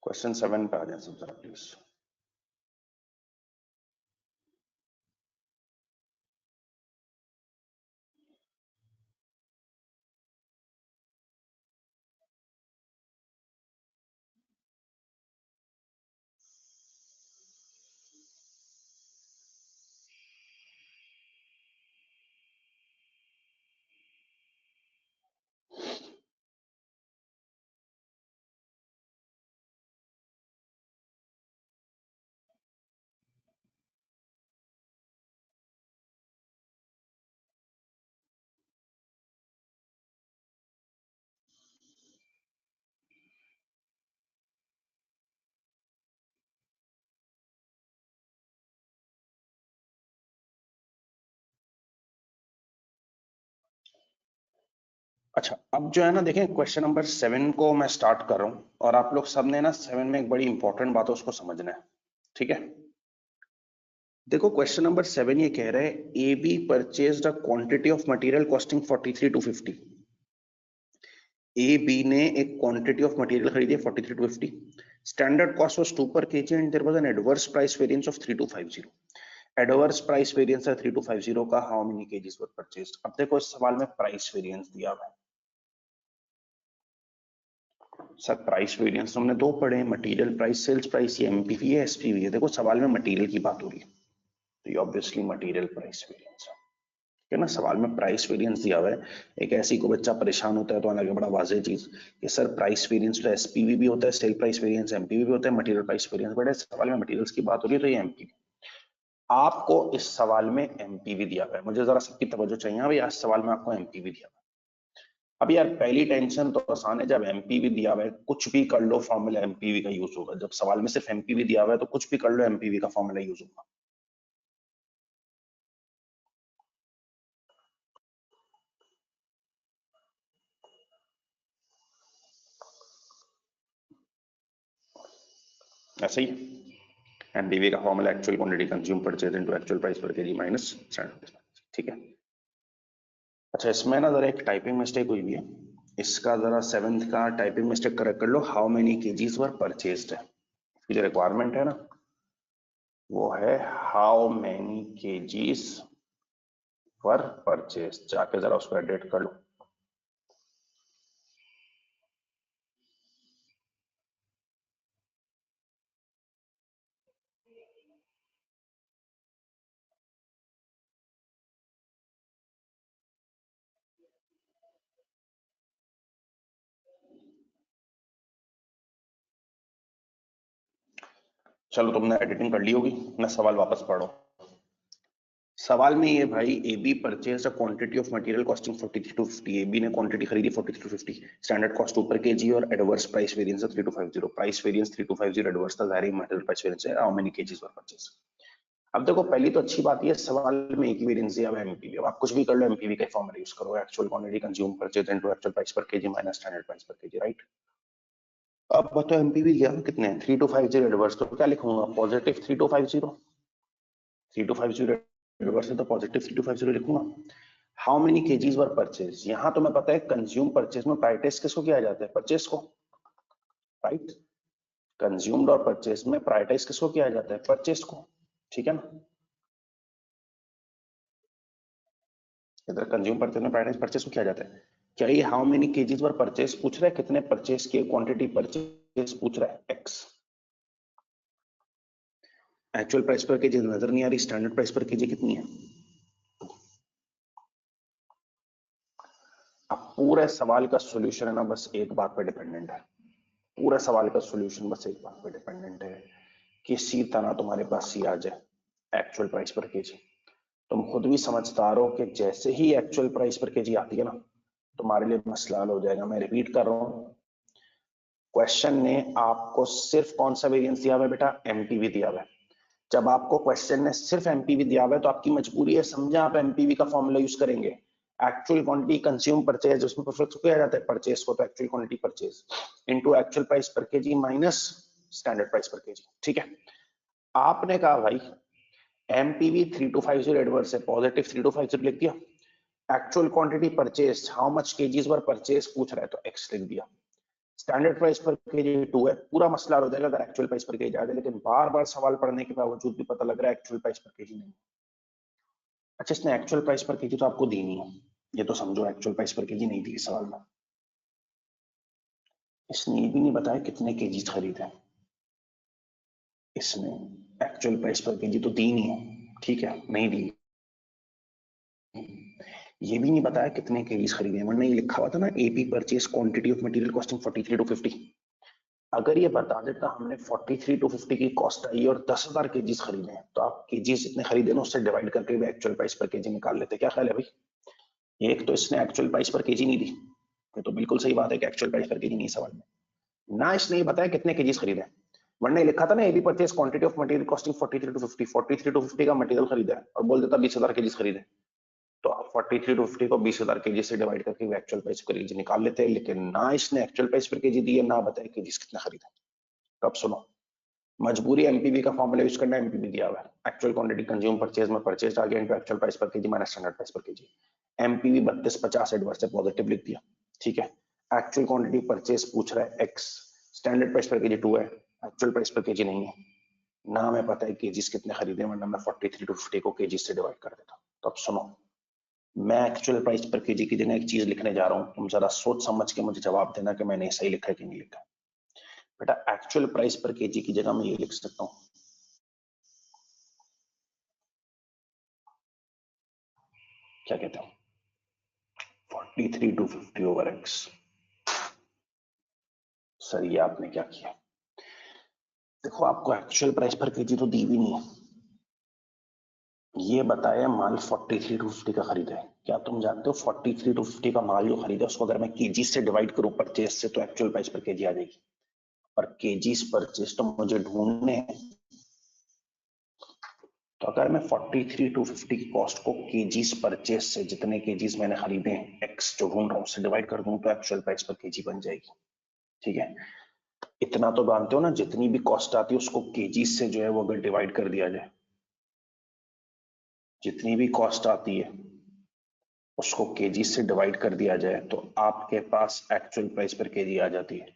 क्वेश्चन 7 पे आ जाए सब जरा प्लीज। अच्छा, अब जो है ना, देखें क्वेश्चन नंबर 7 को मैं स्टार्ट कर रहा हूं और आप लोग सबने ना 7 में एक बड़ी इंपॉर्टेंट बात है, उसको समझना है। ठीक है, देखो क्वेश्चन नंबर 7 ये कह रहा है A B purchased a quantity of material costing 43,250। A B ने एक क्वांटिटी ऑफ मटेरियल खरीदी है 43,250। Standard cost was 2 per KG and there was an adverse price variance of 3,250। Adverse price variance है 3,250 का, how many KGs were purchased. अब देखो इस सवाल में प्राइस वेरिएंस दिया हुआ है सर। प्राइस वेरिएंस हमने दो पढ़े, मटेरियल प्राइस, सेल्स प्राइस, ये एमपीवी है, एसपीवी है। देखो सवाल में मटेरियल की बात हो रही है तो ये ऑब्वियसली मटेरियल प्राइस वेरिएंस है ना। सवाल में प्राइस वेरिएंस दिया हुआ है, एक ऐसी को बच्चा परेशान होता है तो अलग बड़ा वाजे चीज कि सर प्राइस वेरिएंस तो एसपीवी भी होता है, सेल प्राइस वेरिएंस एमपीवी भी होता है, मटेरियल प्राइस वेरिएंस, बट सवाल में मटेरियल्स की बात हो रही है तो ये एमपीवी। आपको इस सवाल में एमपीवी दिया हुआ है, मुझे जरा सबकी तवज्जो चाहिए। भाई आज सवाल में आपको एमपीवी दिया हुआ है। अब यार पहली टेंशन तो आसान है, जब एमपीवी दिया हुआ है कुछ भी कर लो फॉर्मूला एमपीवी का यूज होगा। जब सवाल में सिर्फ एमपीवी दिया हुआ है तो कुछ भी कर लो एमपीवी का फॉर्मूला यूज होगा। ऐसे ही एमपीवी का formula actual quantity consume purchase into actual price per KG minus standard price. ठीक है। अच्छा, इसमें ना जरा एक टाइपिंग मिस्टेक हुई भी है, इसका जरा 7th का टाइपिंग मिस्टेक करेक्ट कर लो। How many KGs were purchased है, जो रिक्वायरमेंट है ना वो है how many KGs were purchase. जाके जरा उसको एडिट कर लो। चलो तुमने एडिटिंग कर ली होगी, मैं सवाल वापस पढ़ो। सवाल में ये भाई A B purchase a quantity of material costing 43,250। A B ने क्वांटिटी खरीदी 43,250, स्टैंडर्ड कॉस्ट ऊपर केजी और adverse price variance 3,250। Price variance 3,250, adverse था वेरी मटेरियल प्राइस वेरिएंस है, how many KGs were purchase. अब देखो पहली तो अच्छी बात है सवाल में एक ही वेरिएंस दिया हुआ है एमपीवी। अब आप कुछ भी कर लो एमपीवी का फॉर्मूला यूज करो, actual quantity consume purchase into actual price per KG minus standard price per KG, right. अब बताओ एमपीवी दिया कितने हैं 3,250, एडवर्स तो क्या लिखूंगा पॉजिटिव 3,250, 3,250 एडवर्स है तो पॉजिटिव 3,250 लिखूंगा। How many KGs were purchase, यहां तो मैं पता है कंज्यूम परचेज में प्रायोरिटाइज किसको किया जाता है, परचेज को, राइट। कंज्यूम्ड और परचेज में प्रायोरिटाइज किसको किया जाता है, परचेज को। ठीक है ना, इधर कंज्यूम परचेज में प्रायोरिटाइज परचेज को किया जाता है। क्या ये how many KGs were purchase पूछ रहा है, कितने परचेज की क्वांटिटी परचेज पूछ रहा है, x. Actual price per KG नजर नहीं आ रही, स्टैंडर्ड प्राइस पर केजी कितनी है। अब पूरे सवाल का सॉल्यूशन है ना बस एक बात पे डिपेंडेंट है, पूरे सवाल का सॉल्यूशन बस एक बात पे डिपेंडेंट है, किसी तरह तुम्हारे पास सी आ जाए एक्चुअल प्राइस पर केजी। तुम खुद भी समझदार हो कि जैसे ही एक्चुअल प्राइस पर केजी आती है ना तुम्हारे लिए मसला हल हो जाएगा। मैं रिपीट कर रहा हूं, क्वेश्चन ने आपको सिर्फ कौन सा वेरिएंस दिया हुआ है बेटा, एमपीवी दिया हुआ है। जब आपको क्वेश्चन ने सिर्फ एमपीवी दिया हुआ है तो आपकी मजबूरी है, समझे, आप एमपीवी का फॉर्मूला यूज करेंगे। एक्चुअल क्वांटिटी कंज्यूम परचेज, उसमें परफेक्ट किया जाता है परचेज को, तो actual quantity purchase into actual price per KG minus standard price per KG. ठीक है, आपने कहा भाई एमपीवी 3250 एडवर्स है, पॉजिटिव 3250 लिख दिया। Actual quantity purchase, how much KGs were purchase पूछ रहा है तो एक्स लिख दिया। स्टैंडर्ड प्राइस पर केजी 2 है, पूरा मसला हो जाएगा अगर एक्चुअल प्राइस पर केजी आ जाए, लेकिन बार बार सवाल पढ़ने के बावजूद भी पता लग रहा है एक्चुअल प्राइस पर केजी नहीं। अच्छा, इसने एक्चुअल प्राइस पर केजी तो आपको दी नहीं है, ये तो समझो एक्चुअल प्राइस पर केजी नहीं दी सवाल में। इसने ये भी नहीं बताया कितने केजीज खरीदे, इसने एक्चुअल प्राइस पर केजी तो दी नहीं है, ठीक है नहीं दी, ये भी नहीं बताया कितने केजीज खरीदे, वरना ये लिखा हुआ था ना AP purchase quantity of material costing 43 two 50। अगर ये बता देता हमने 43 टू 50 की कॉस्ट आई और 10,000 केजीज खरीदे हैं, तो आप केजीज जितने खरीदे ना उससे डिवाइड करके भी एक्चुअल प्राइस पर केजी निकाल लेते। क्या ख्याल है भाई? एक तो इसने एक्चुअल प्राइस पर केजी नहीं दी, ये तो बिल्कुल सही बात है कि एक्चुअल प्राइस पर केजी नहीं सवाल में। ना इसने ये बताया कितने केजीज खरीदे, वरना ये लिखा था ना AB purchase quantity of material costing 43 two 50 का मटेरियल खरीदा है और बोल देता 20,000 केजीज खरीदे, तो आप 43 टू 50 को 20,000 केजी से डिवाइड करके एक्चुअल प्राइस पर केजी निकाल लेते हैं। लेकिन ना इसने एक्चुअल प्राइस पर केजी दी है, ना बताया केजीज कितना खरीदा। तो अब सुनो, मजबूरी एमपीवी का फॉर्मूला यूज करना, एमपीवी दिया हुआ है, एक्चुअल क्वांटिटी कंज्यूम परचेज में परचेज आ गया into actual price per KG minus standard price per KG. MPV 3250 adverse से पॉजिटिव लिख दिया, ठीक है। एक्चुअल क्वांटिटी परचेज पूछ रहा है x, standard price per KG 2 है, एक्चुअल प्राइस पर केजी नहीं है, ना हमें पता है केजीस कितने खरीदे, वरना मैं 43 टू 50 को केजीस से डिवाइड कर देता। तो अब सुनो, मैं एक्चुअल प्राइस पर केजी की जगह एक चीज लिखने जा रहा हूं, तुम जरा सोच समझ के मुझे जवाब देना कि मैंने सही लिखा है कि नहीं लिखा है। बेटा एक्चुअल प्राइस पर केजी की जगह मैं ये लिख सकता हूँ, क्या कहते हो, 43 टू 50 ओवर एक्स। सर ये आपने क्या किया? देखो आपको एक्चुअल प्राइस पर केजी तो दी भी नहीं है, ये बताया माल 43 टू 50 का खरीदा है। क्या तुम जानते हो 43 टू 50 का माल जो खरीदा उसको अगर मैं केजी से डिवाइड करूं परचेज से तो एक्चुअल प्राइस पर केजी आ जाएगी, और केजीस परचेज तो मुझे ढूंढने हैं। तो अगर मैं 43 टू 50 की कॉस्ट को केजीस परचेज से, जितने केजीस मैंने खरीदे हैं एक्स जो ढूंढ रहा हूं उससे डिवाइड कर दूं तो एक्चुअल प्राइस पर केजी बन जाएगी, ठीक है। इतना तो जानते हो ना, जितनी भी कॉस्ट आती है उसको केजीस से जो है वो अगर डिवाइड कर दिया जाए, जितनी भी कॉस्ट आती है उसको केजी से डिवाइड कर दिया जाए तो आपके पास एक्चुअल प्राइस पर केजी आ जाती है।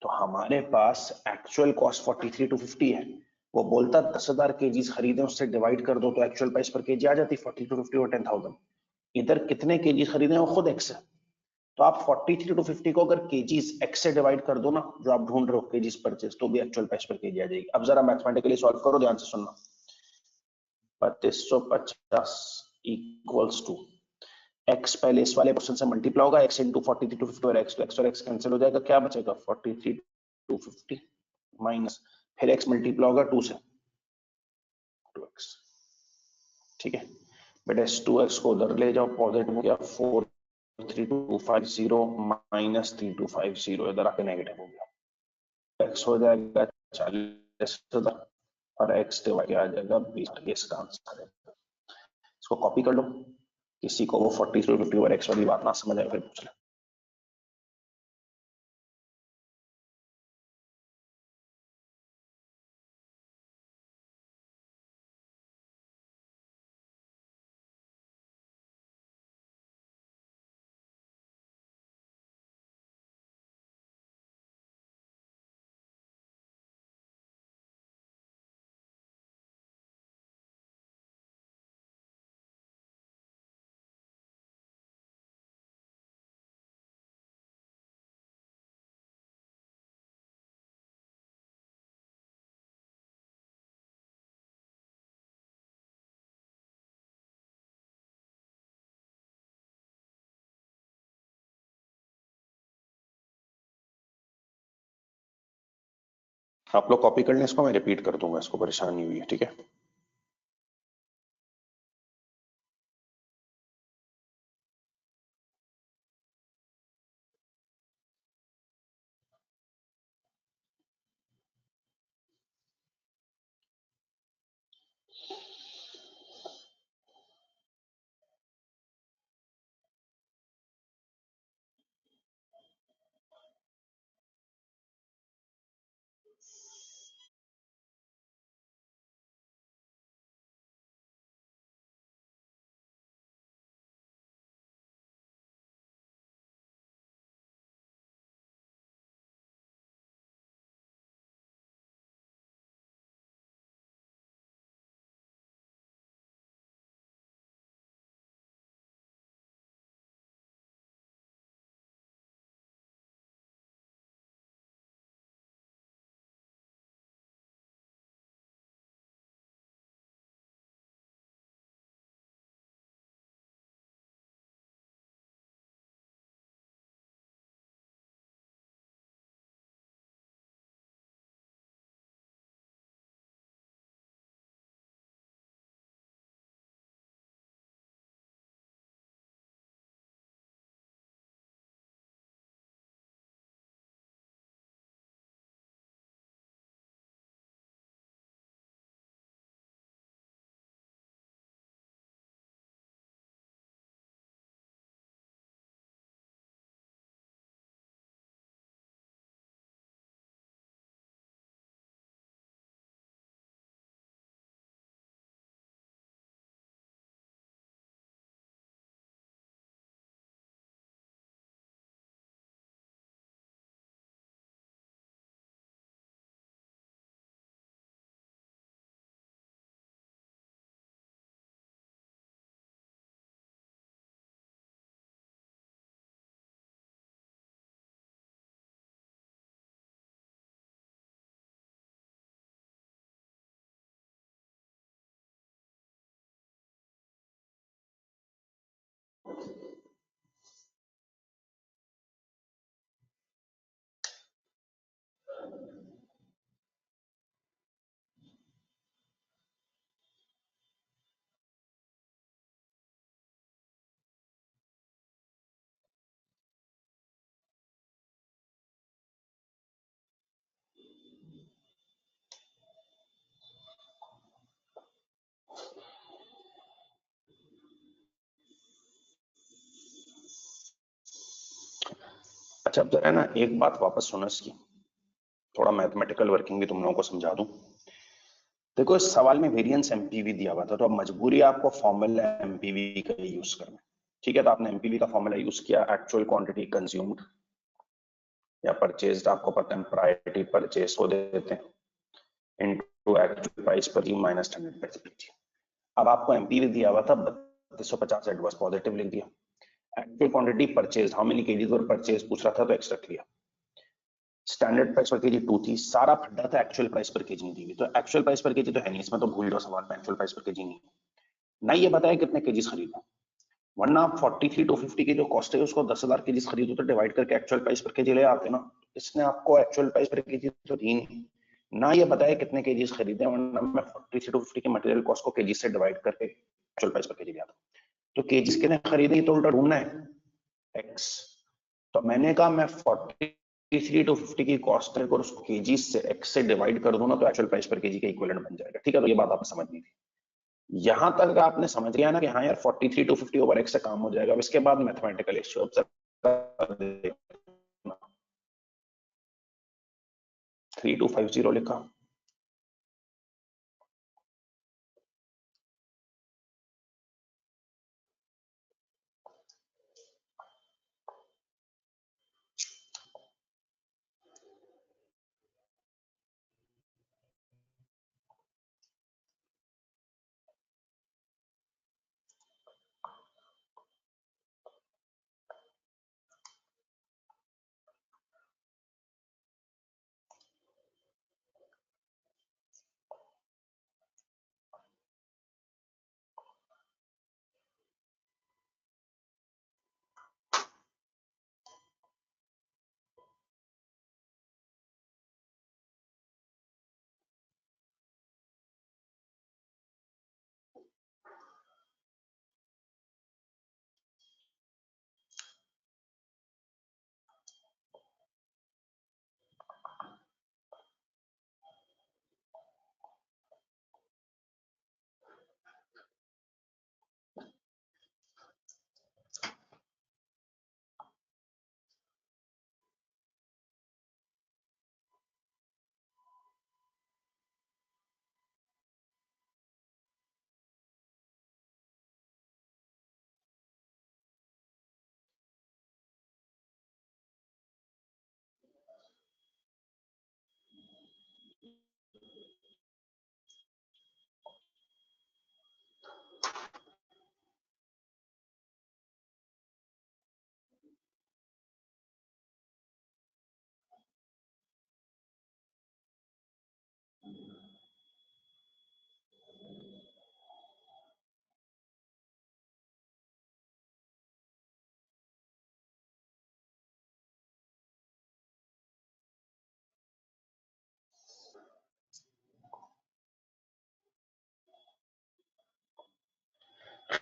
तो हमारे पास एक्चुअल कॉस्ट 43 टू 50 है, वो बोलता 10,000 केजीज खरीदे उससे डिवाइड कर दो तो एक्चुअल प्राइस पर केजी आ जाती 40 टू 50 और 10,000। इधर कितने केजी खरीदे वो खुद एक्स है, तो आप 43 टू 50 को अगर केजीज एक्स से डिवाइड कर दो ना, जो आप ढूंढ रहे हो केजीज परचेज, तो भी एक्चुअल प्राइस पर केजी आ जाएगी। अब जरा मैथमेटिकली सॉल्व करो, ध्यान से सुनना। 3250 इक्वल्स टू एक्स, पहले इस वाले क्वेश्चन से मल्टीप्लाई होगा, एक्स इंटू 43 टू 50 और एक्स, तो एक्स और एक्स कैंसिल हो जाएगा, क्या बचेगा 43 टू 50 माइनस, फिर एक्स मल्टीप्लाई होगा 2 से, 2x, ठीक है बेटा। इस 2x को उधर ले जाओ, पॉजिटिव हो गया 43250 माइनस 3250 इधर आके नेगेटिव हो गया, एक्स हो जाएगा 40,000 और एक्स डिवाइड आ जाएगा 20, इसका आंसर है। इसको कॉपी कर लो, किसी को वो 43 टू 50 और एक्स वाली बात ना समझ आए फिर पूछ ले। आप लोग कॉपी कर लें इसको, मैं रिपीट कर दूंगा, इसको परेशानी हुई है, ठीक है। अच्छा अब जरा ना एक बात वापस सुनो इसकी, थोड़ा मैथमेटिकल वर्किंग भी तुम लोगों को समझा दूं। देखो इस सवाल में वेरिएंस एमपीवी दिया हुआ था, तो अब मजबूरी है आपको फॉर्मूला एमपीवी का यूज करना। ठीक है, तो आपने एमपीवी का फॉर्मूला यूज किया, एक्चुअल क्वांटिटी कंज्यूम्ड या परचेज्ड, आपको पता है प्रायोरिटी परचेज को देते हैं इनटू एक्चुअल प्राइस पर माइनस 100 प्राइस पर। अब आपको एमपीवी दिया हुआ था 3250, एडवर्स पॉजिटिव लिख दिया। Actual quantity purchase, how many KGs were purchase पूछ रहा था, तो एक्स रख लिया। स्टैंडर्ड प्राइस पर केजी 2 थी, सारा फड्डा था एक्चुअल प्राइस पर केजी नहीं दी हुई, तो एक्चुअल प्राइस पर केजी तो है नहीं, इसमें तो भूल जाओ सवाल में, एक्चुअल प्राइस पर केजी नहीं। ना ये बताया कितने केजीज खरीदो, वरना आप 43,250 की जो कॉस्ट है उसको 10,000 केजीज खरीदो तो डिवाइड करके एक्चुअल प्राइस पर केजी ले आते ना। इसने आपको एक्चुअल प्राइस पर केजी तो दी नहीं, ना ये बताया कितने केजीज खरीदे, वरना मैं 43,250 की मटेरियल कॉस्ट को केजी से डिवाइड करके एक्चुअल प्राइस पर केजी ले आता। तो केजीज कितने खरीदे तो उल्टा ढूंढना है एक्स। तो मैंने कहा मैं 43,250 की कॉस्ट है और उसको केजीज से एक्स से डिवाइड कर दूं ना, तो एक्चुअल प्राइस पर केजी का इक्विवेलेंट बन जाएगा। ठीक है, तो ये बात आपको समझनी थी। यहां तक आपने समझ लिया ना कि हाँ यार 43,250 ओवर एक्स से काम हो जाएगा। अब इसके बाद मैथमेटिकल इश्यू, अब 3250 लिखा,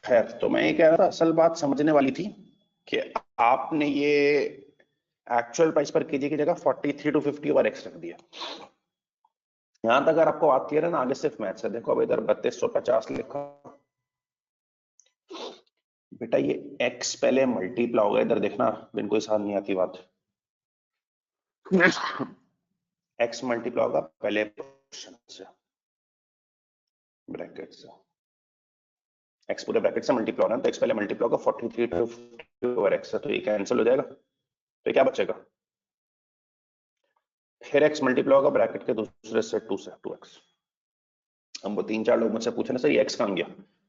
खैर तो मैं ये कह रहा था असल बात समझने वाली थी कि आपने ये एक्चुअल प्राइस पर केजी की जगह 43,250 ओवर एक्स रख दिया। यहां तक अगर आपको बात क्लियर है ना, आगे सिर्फ मैथ्स है। देखो अब इधर 3250 लिखा, बेटा ये x पहले मल्टीप्लाई होगा, इधर देखना बिन कोई साथ नहीं आती बात। x मल्टीप्लाई होगा पहले पोर्शन से, ब्रैकेट से, x पूरे ब्रैकेट से मल्टीप्लाई होना है, तो x पहले मल्टीप्लाई होगा 43,250 ओवर x से, तो ये कैंसिल हो जाएगा, तो क्या बचेगा, फिर x मल्टीप्लाई होगा ब्रैकेट के दूसरे से 2 से 2x। हमको 3-4 लोग मुझसे पूछे ना सर ये x कहां गया,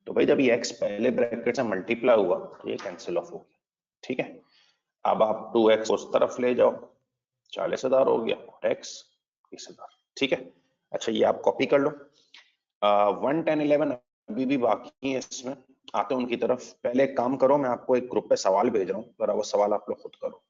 तो भाई जब ये x पहले ब्रैकेट से मल्टीप्लाई हुआ तो ये कैंसिल ऑफ हो गया। ठीक है, अब आप 2x उस तरफ ले जाओ, 40,000 हो गया, और x 20,000। ठीक है, अच्छा ये आप कॉपी कर लो। 1 10 11 अभी भी बाकी है इसमें, आते हैं उनकी तरफ। पहले एक काम करो, मैं आपको एक ग्रुप पे सवाल भेज रहा हूँ, जरा वो सवाल आप लोग खुद करो।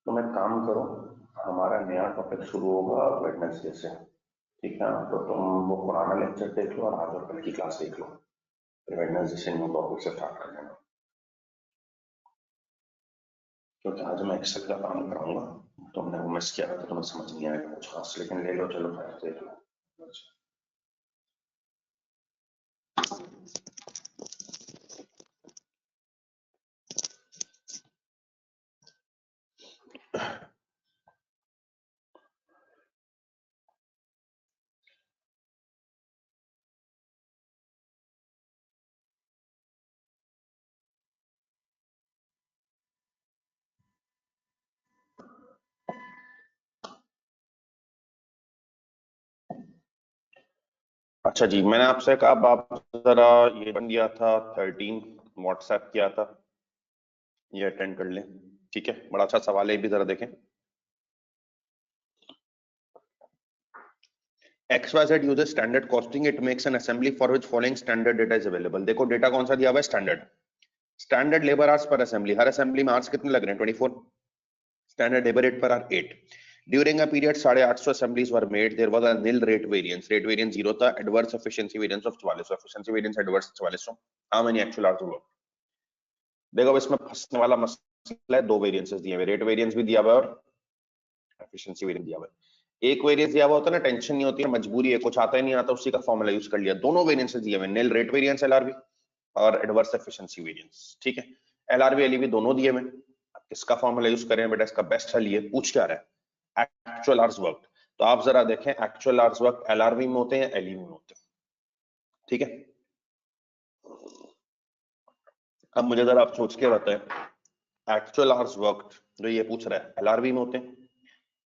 तो मैं काम करो, हमारा नया टॉपिक शुरू होगा वेडनेसडे से, ठीक है? तो तुम वो पुराना लेक्चर देख लो और आज और कल की क्लास देख लो, फिर वेडनेसडे से न्यू टॉपिक से स्टार्ट कर देना, क्योंकि आज मैं एक्सेल का काम कराऊंगा। तुमने वो मिस किया तो तुम्हें समझ नहीं आएगा कुछ खास, लेकिन ले लो, चलो फाइल देख लो। अच्छा जी, मैंने आपसे कहा अब आप जरा ये बन दिया था 13 व्हाट्सएप किया था, ये अटेंड कर लें, ठीक है? बड़ा अच्छा सवाल है, ये भी जरा देखें। XYZ uses standard costing. It makes an assembly for which following standard data is available. देखो डेटा कौन सा दिया हुआ है? Standard labour hours per assembly, हर असेंबली में आवर्स कितने लग रहे हैं? 24। Standard labour rate per hour 8। During a period 850 assemblies were made. There was a nil rate variance. Rate variance 0 था. Adverse efficiency variance of 4400. Efficiency variance adverse 4400. How many actual hours work? देखो अब इसमें फंसने वाला मसला है, दो वेरिएंसेस दिए हुए, रेट वेरिएंस भी दिया हुआ है और एफिशिएंसी वेरिएंस दिया हुआ है। एक वेरिएंस दिया हुआ होता है ना, टेंशन नहीं होती है, मजबूरी है, कुछ आता ही नहीं आता, उसी का फॉर्मूला यूज कर लिया। दोनों वेरिएंसेस दिए हुए, निल रेट वेरिएंस एलआरबी और एडवर्स एफिशिएंसी वेरिएंस, ठीक है? एलआरबी एलईबी दोनों दिए हुए, किसका फॉर्मूला यूज करें बेटा? इसका बेस्ट हल ये पूछ क्या रहा है, एक्चुअल आवर्स वर्क। तो आप जरा देखें एक्चुअल आवर्स वर्क एलआरबी में होते हैं या एलईबी में होते हैं, ठीक है? अब मुझे जरा आप सोच के बताएं, एक्चुअल आवर्स वर्क जो ये पूछ रहा है, एलआरबी में होते हैं,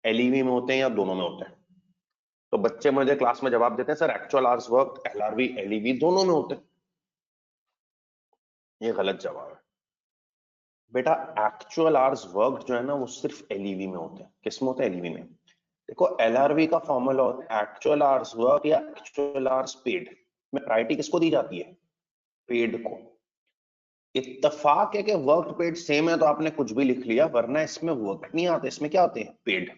एलईबी में होते हैं या दोनों में होते हैं? तो बच्चे मुझे क्लास में जवाब देते हैं sir actual hours work एलआरबी LEB दोनों में होते हैं। ये गलत जवाब है बेटा। एक्चुअल आवर्स वर्क जो है ना वो सिर्फ एलईबी में होते हैं। किस में होते हैं? एलईबी में। देखो एलआरबी का फॉर्मूला होता है एक्चुअल आवर्स वर्क या एक्चुअल आवर्स पेड में प्रायोरिटी किसको दी जाती है? पेड को। इत्तेफाक है कि वर्क पेड सेम है तो आपने कुछ भी लिख लिया, वरना इसमें वर्क नहीं आते, इसमें क्या होते हैं? पेड,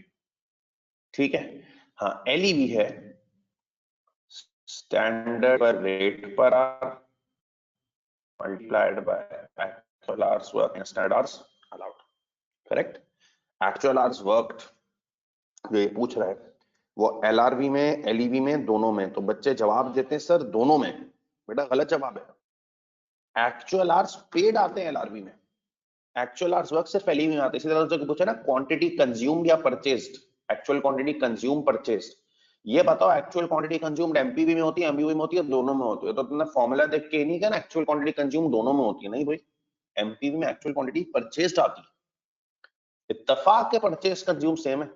ठीक है? हाँ, एलईबी है स्टैंडर्ड पर rate per our multiplied by actual hours worked and standard hours allowed, correct? Actual hours worked जो ये पूछ रहा है वो एलआरबी में एलईबी में दोनों में, तो बच्चे जवाब देते हैं सर दोनों में। बेटा गलत जवाब है, एक्चुअल आवर्स पेड आते हैं एलआरबी में, एक्चुअल आवर्स वर्क सिर्फ एलईबी में आते हैं। इसी तरह से पूछा ना क्वांटिटी कंज्यूम्ड या purchased, actual quantity consume purchased, ये बताओ एक्चुअल क्वांटिटी कंज्यूम्ड एमपीवी में होती है एमयूवी में होती है? दोनों में होती है। तो तुमने फॉर्मूला देख के नहीं कहना एक्चुअल क्वांटिटी कंज्यूम दोनों में होती है, नहीं भाई, एमपीवी में एक्चुअल क्वांटिटी परचेज्ड आती है। इत्तेफाक के परचेज कंज्यूम सेम है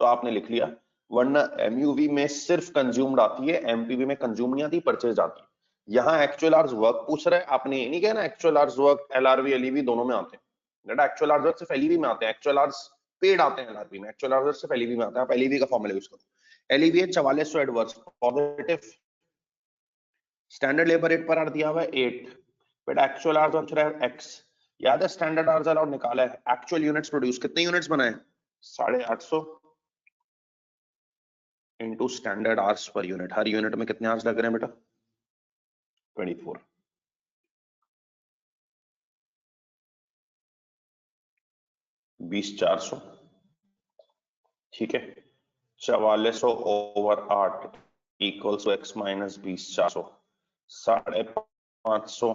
तो आपने लिख लिया, वरना एमयूवी में सिर्फ कंज्यूम्ड आती है, एमपीवी में कंज्यूम नहीं आती, परचेज आती है। यहाँ एक्चुअल आवर्स वर्क पूछ रहा है, आपने ये नहीं कहना एक्चुअल आवर्स वर्क एलआरवी एलईवी दोनों में आते हैं। बेटा एक्चुअल आवर्स वर्क सिर्फ एलईवी में आते हैं, एक्चुअल आवर्स पेड आते हैं एलआरपी में, एक्चुअल आर्जर सिर्फ एलईवी में आता है। आप एलईवी का फॉर्मूला यूज करो। एलईवी है 4400 adverse positive, standard labour rate per are दिया हुआ है 8, बट एक्चुअल आवर्स बच रहा है x। याद है स्टैंडर्ड आवर्स अलाउड निकाला है, एक्चुअल यूनिट्स प्रोड्यूस कितने यूनिट्स बनाए 850 into standard hours per unit. हर यूनिट में कितने आवर्स लग रहे हैं बेटा 24, 20,400, ठीक है। 4400 over 8 equals to x minus 20,400, 550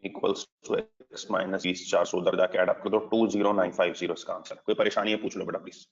equals to x minus 20,400, उधर जाके ऐड अप कर दो 20950 इसका आंसर। कोई परेशानी है पूछ लो बेटा प्लीज।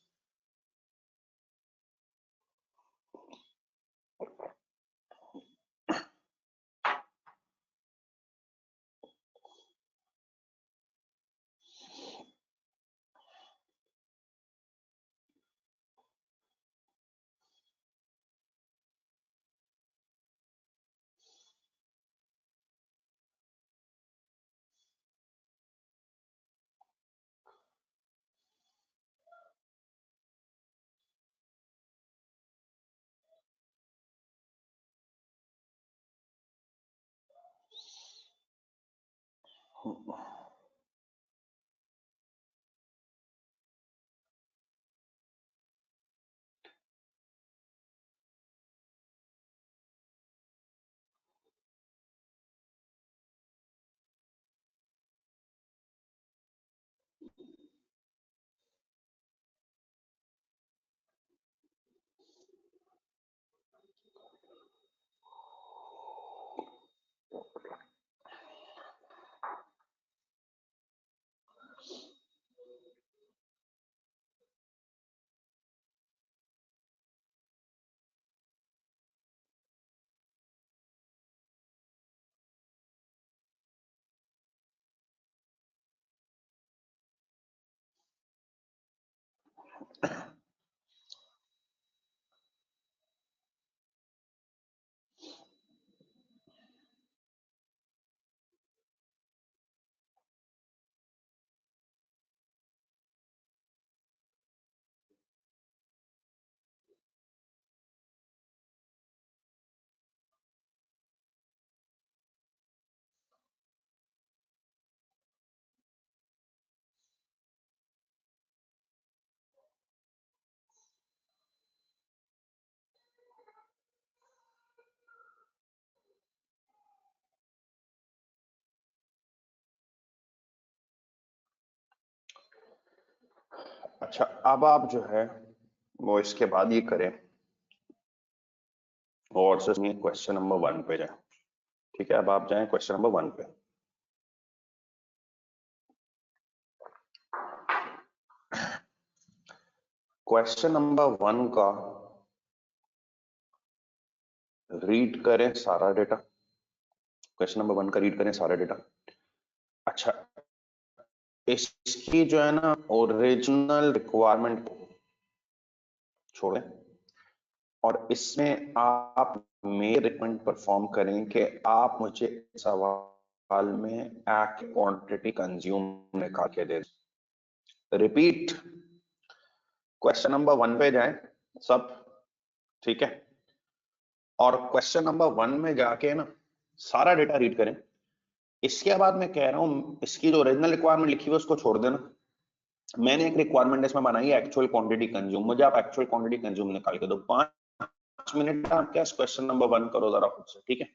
अच्छा अब आप जो है वो इसके बाद ये करें और सिर्फ क्वेश्चन नंबर 1 पे जाए, ठीक है। अब आप जाएं क्वेश्चन नंबर 1 पे। क्वेश्चन नंबर 1 का रीड करें सारा डेटा। क्वेश्चन नंबर 1 का रीड करें सारा डेटा। अच्छा इसकी जो है ना ओरिजिनल रिक्वायरमेंट छोड़ें और इसमें आप मेरे रिकमेंड परफॉर्म करें कि आप मुझे सवाल में एक्ट क्वांटिटी कंज्यूम निकाल के दे। रिपीट क्वेश्चन नंबर 1 पे जाएं सब, ठीक है। और क्वेश्चन नंबर 1 में जाके ना सारा डेटा रीड करें। इसके बाद मैं कह रहा हूं इसकी जो ओरिजिनल रिक्वायरमेंट लिखी हुई है उसको छोड़ देना। मैंने एक रिक्वायरमेंट इसमें बनाई है एक्चुअल क्वांटिटी कंज्यूम, मुझे आप एक्चुअल क्वांटिटी कंज्यूम निकाल के दो। 5 मिनट आप क्या क्वेश्चन नंबर 1 करो जरा खुद से, ठीक है।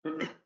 ये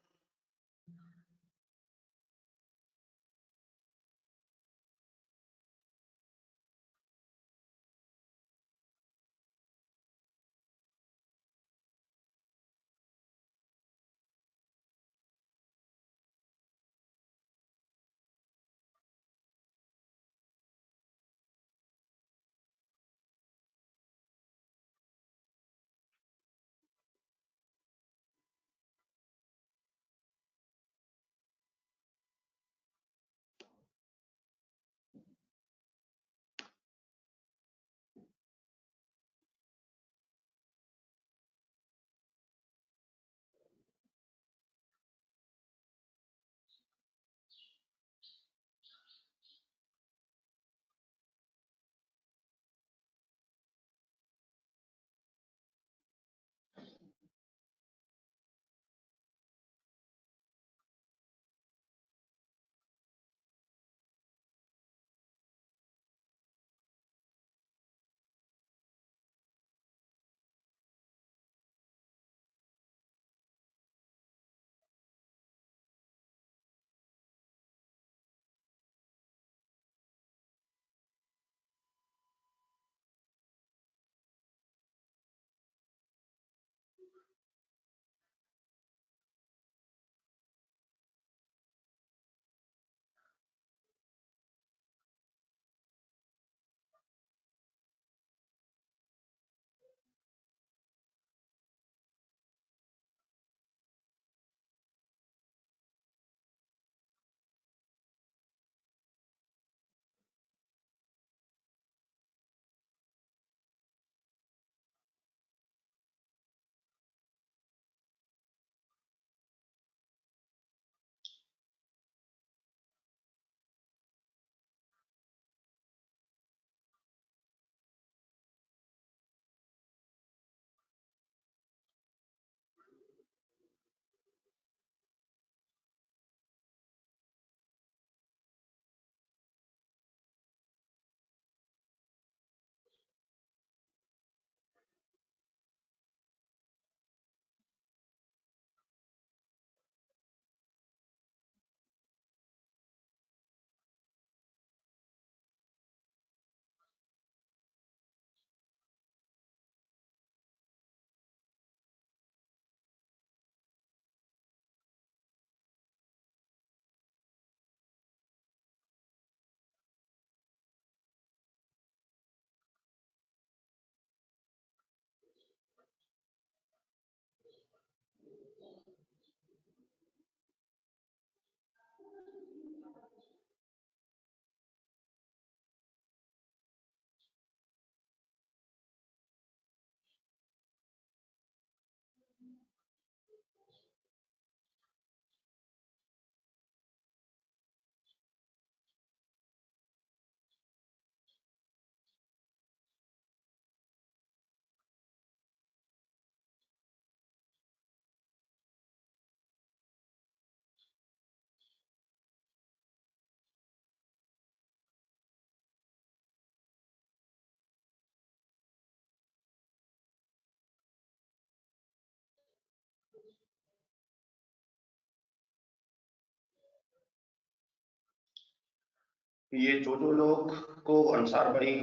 जो लोग को अंसार भाई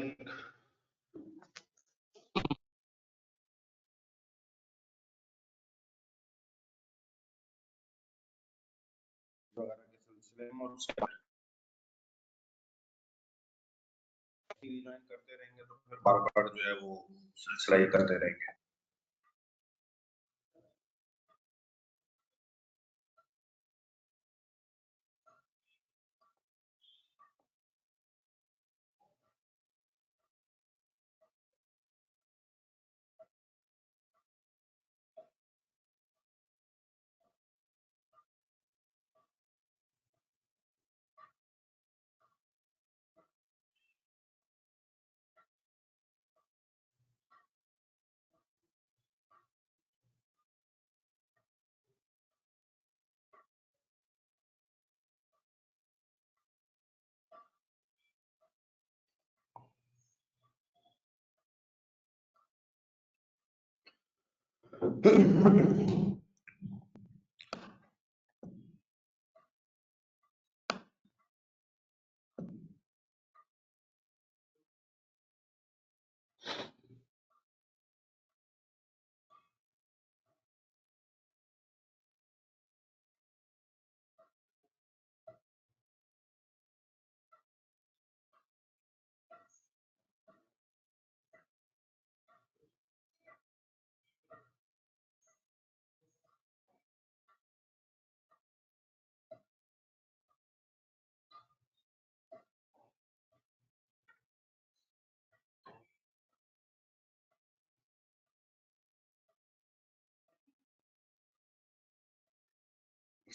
वगैरह के सिलसिले में और उसके ज्वाइन करते रहेंगे तो फिर बार बार जो है वो सिलसिला ये करते रहेंगे।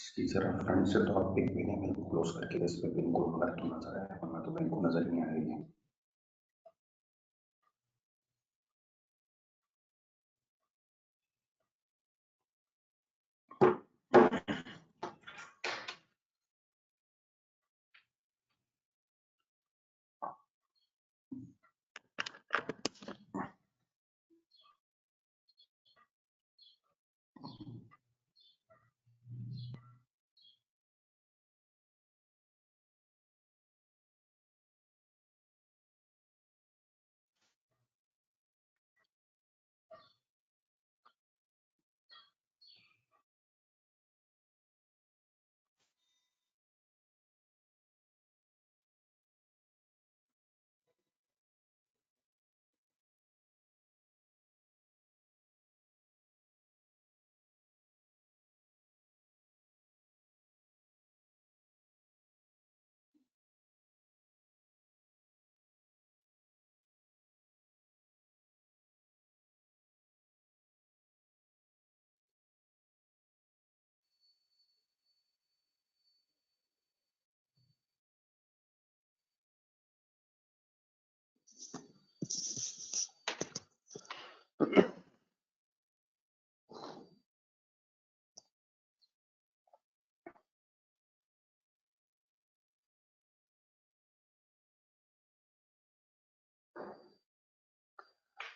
इसकी जरा फ्रंट से टॉपिक भी नहीं क्लोज करके इस पे पिन कोड मार तो नजर आया, वरना तो पिन को नजर नहीं आएगी।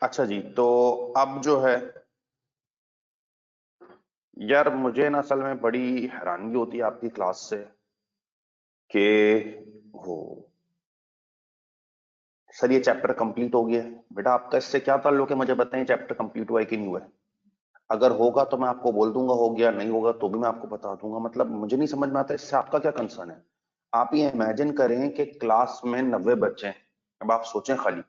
अच्छा जी, तो अब जो है यार, मुझे ना असल में बड़ी हैरानगी होती है आपकी क्लास से कि हो सर ये चैप्टर कंप्लीट हो गया है। बेटा आपका इससे क्या ताल्लुक है, मुझे बताएं चैप्टर कंप्लीट हुआ है कि नहीं हुआ है। अगर होगा तो मैं आपको बोल दूंगा हो गया, नहीं होगा तो भी मैं आपको बता दूंगा। मतलब मुझे नहीं समझ में आता इससे आपका क्या कंसर्न है। आप ये इमेजिन करें कि क्लास में 90 बच्चे हैं। अब आप सोचें, खाली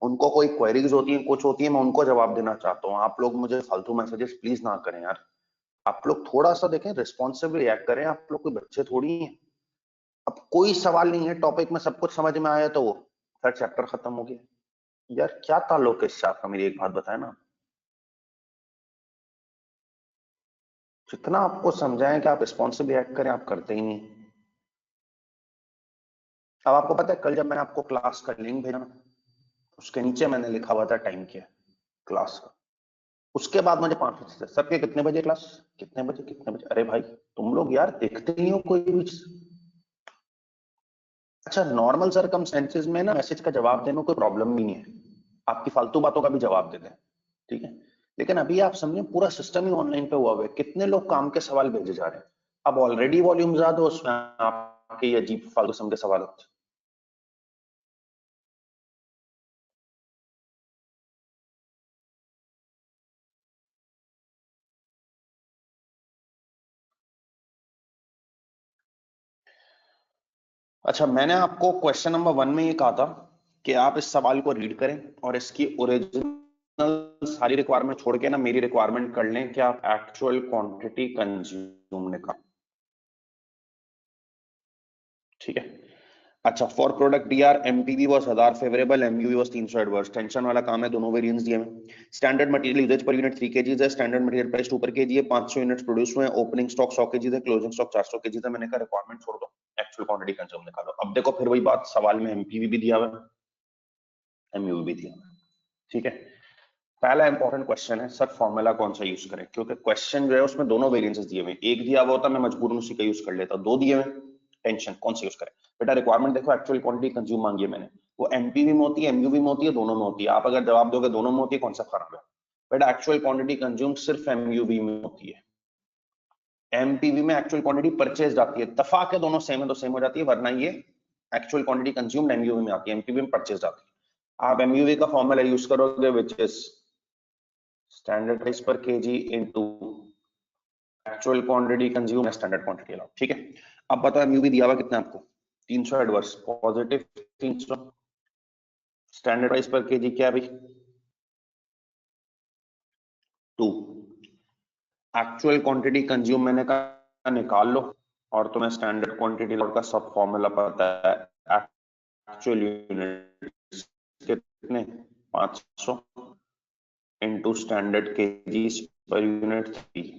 उनको कोई क्वेरीज होती हैं, कुछ होती है, मैं उनको जवाब देना चाहता हूँ। आप लोग मुझे फालतू मैसेजेस प्लीज ना करें यार। आप लोग थोड़ा सा देखें, रिस्पॉन्सिव रिएक्ट करें। आप लोग कोई बच्चे थोड़ी हैं। अब कोई सवाल नहीं है, टॉपिक में सब कुछ समझ में आया तो वो फिर चैप्टर खत्म हो गया। यार क्या ताल्लुक है इससे आपका, मेरी एक बात बताए ना। जितना आपको समझाएं कि आप रिस्पॉन्सिव रिएक्ट करें, आप करते ही नहीं। अब आपको पता है, कल जब मैंने आपको क्लास का लिंक भेजा ना, उसके नीचे मैंने लिखा हुआ था टाइम क्या क्लास का। उसके बाद मुझे 5 बजे सर के कितने बजे क्लास, कितने बजे, कितने बजे। अरे भाई तुम लोग यार देखते नहीं हो कोई भी चीज। अच्छा, नॉर्मल सर्कमस्टेंसेज में ना मैसेज का जवाब देने में कोई प्रॉब्लम भी नहीं है, आपकी फालतू बातों का भी जवाब दे दें, ठीक है। लेकिन अभी आप समझे पूरा सिस्टम ही ऑनलाइन पे हुआ हुआ है, कितने लोग काम के सवाल भेजे जा रहे हैं। अब ऑलरेडी वॉल्यूम ज्यादा हो, उसमें आपके ये अजीब फालतू किस्म के सवाल होते हैं। अच्छा, मैंने आपको क्वेश्चन नंबर 1 में ये कहा था कि आप इस सवाल को रीड करें और इसकी ओरिजिनल सारी रिक्वायरमेंट छोड़ के ना मेरी रिक्वायरमेंट कर लें कि आप एक्चुअल क्वांटिटी कंज्यूम ने कहा, ठीक है। अच्छा, for product D R MPV was 1000 favourable, MUV was 300 adverse. Tension वाला काम है, दोनों वेरिएंट्स दिए हैं। Standard material usage per unit 3 kg है, standard material price 2 per kg है, 500 यूनिट्स प्रोड्यूस हुए हैं, ओपनिंग स्टॉक 100 kg है, क्लोजिंग स्टॉक 400 kg है। मैंने कहा रिक्वायरमेंट छोड़ दो, एक्चुअल क्वांटिटी कंज्यूम निकालो। अब देखो फिर वही बात, सवाल में एमपीवी भी दिया हुआ है, एमयूवी भी दिया हुआ है, ठीक है। पहला इंपॉर्टेंट क्वेश्चन है सर फॉर्मूला कौन सा यूज करें, क्योंकि क्वेश्चन जो है उसमें दोनों वेरिएंसेस दिए हुए हैं। एक दिया हुआ होता मैं मजबूरन उसी का यूज कर लेता, दो दिए हुए, टेंशन कौन सा यूज करें। बेटा रिक्वायरमेंट देखो, एक्चुअल क्वांटिटी कंज्यूम मांगी है मैंने, वो एमपीवी में होती है, एमयूवी में होती है, दोनों में होती है। आप अगर जवाब दोगे दोनों में होती है, कौन सा खराब है। बेटा एक्चुअल क्वांटिटी कंज्यूम सिर्फ एमयूवी में होती है, एमपीवी में एक्चुअल क्वांटिटी परचेज जाती है। तफाक है दोनों सेम है तो सेम हो जाती है, वरना ये एक्चुअल क्वांटिटी कंज्यूम्ड एमयूवी में आती है, एमपीवी में परचेज जाती है। आप एमयूवी का फॉर्मूला यूज करोगे which is standard price per KG into actual quantity consume standard quantity allowed, ठीक है। अब बताओ एमयूवी दिया हुआ कितना आपको, 300 adverse, positive 300, standard price per KG क्या है भाई 2। एक्चुअल क्वांटिटी कंज्यूम मैंने कहा निकाल लो, और तुम्हें स्टैंडर्ड क्वांटिटी का सब फॉर्मूला पता है। एक्चुअल यूनिट कितने 500 इनटू स्टैंडर्ड केजीस पर यूनिट 3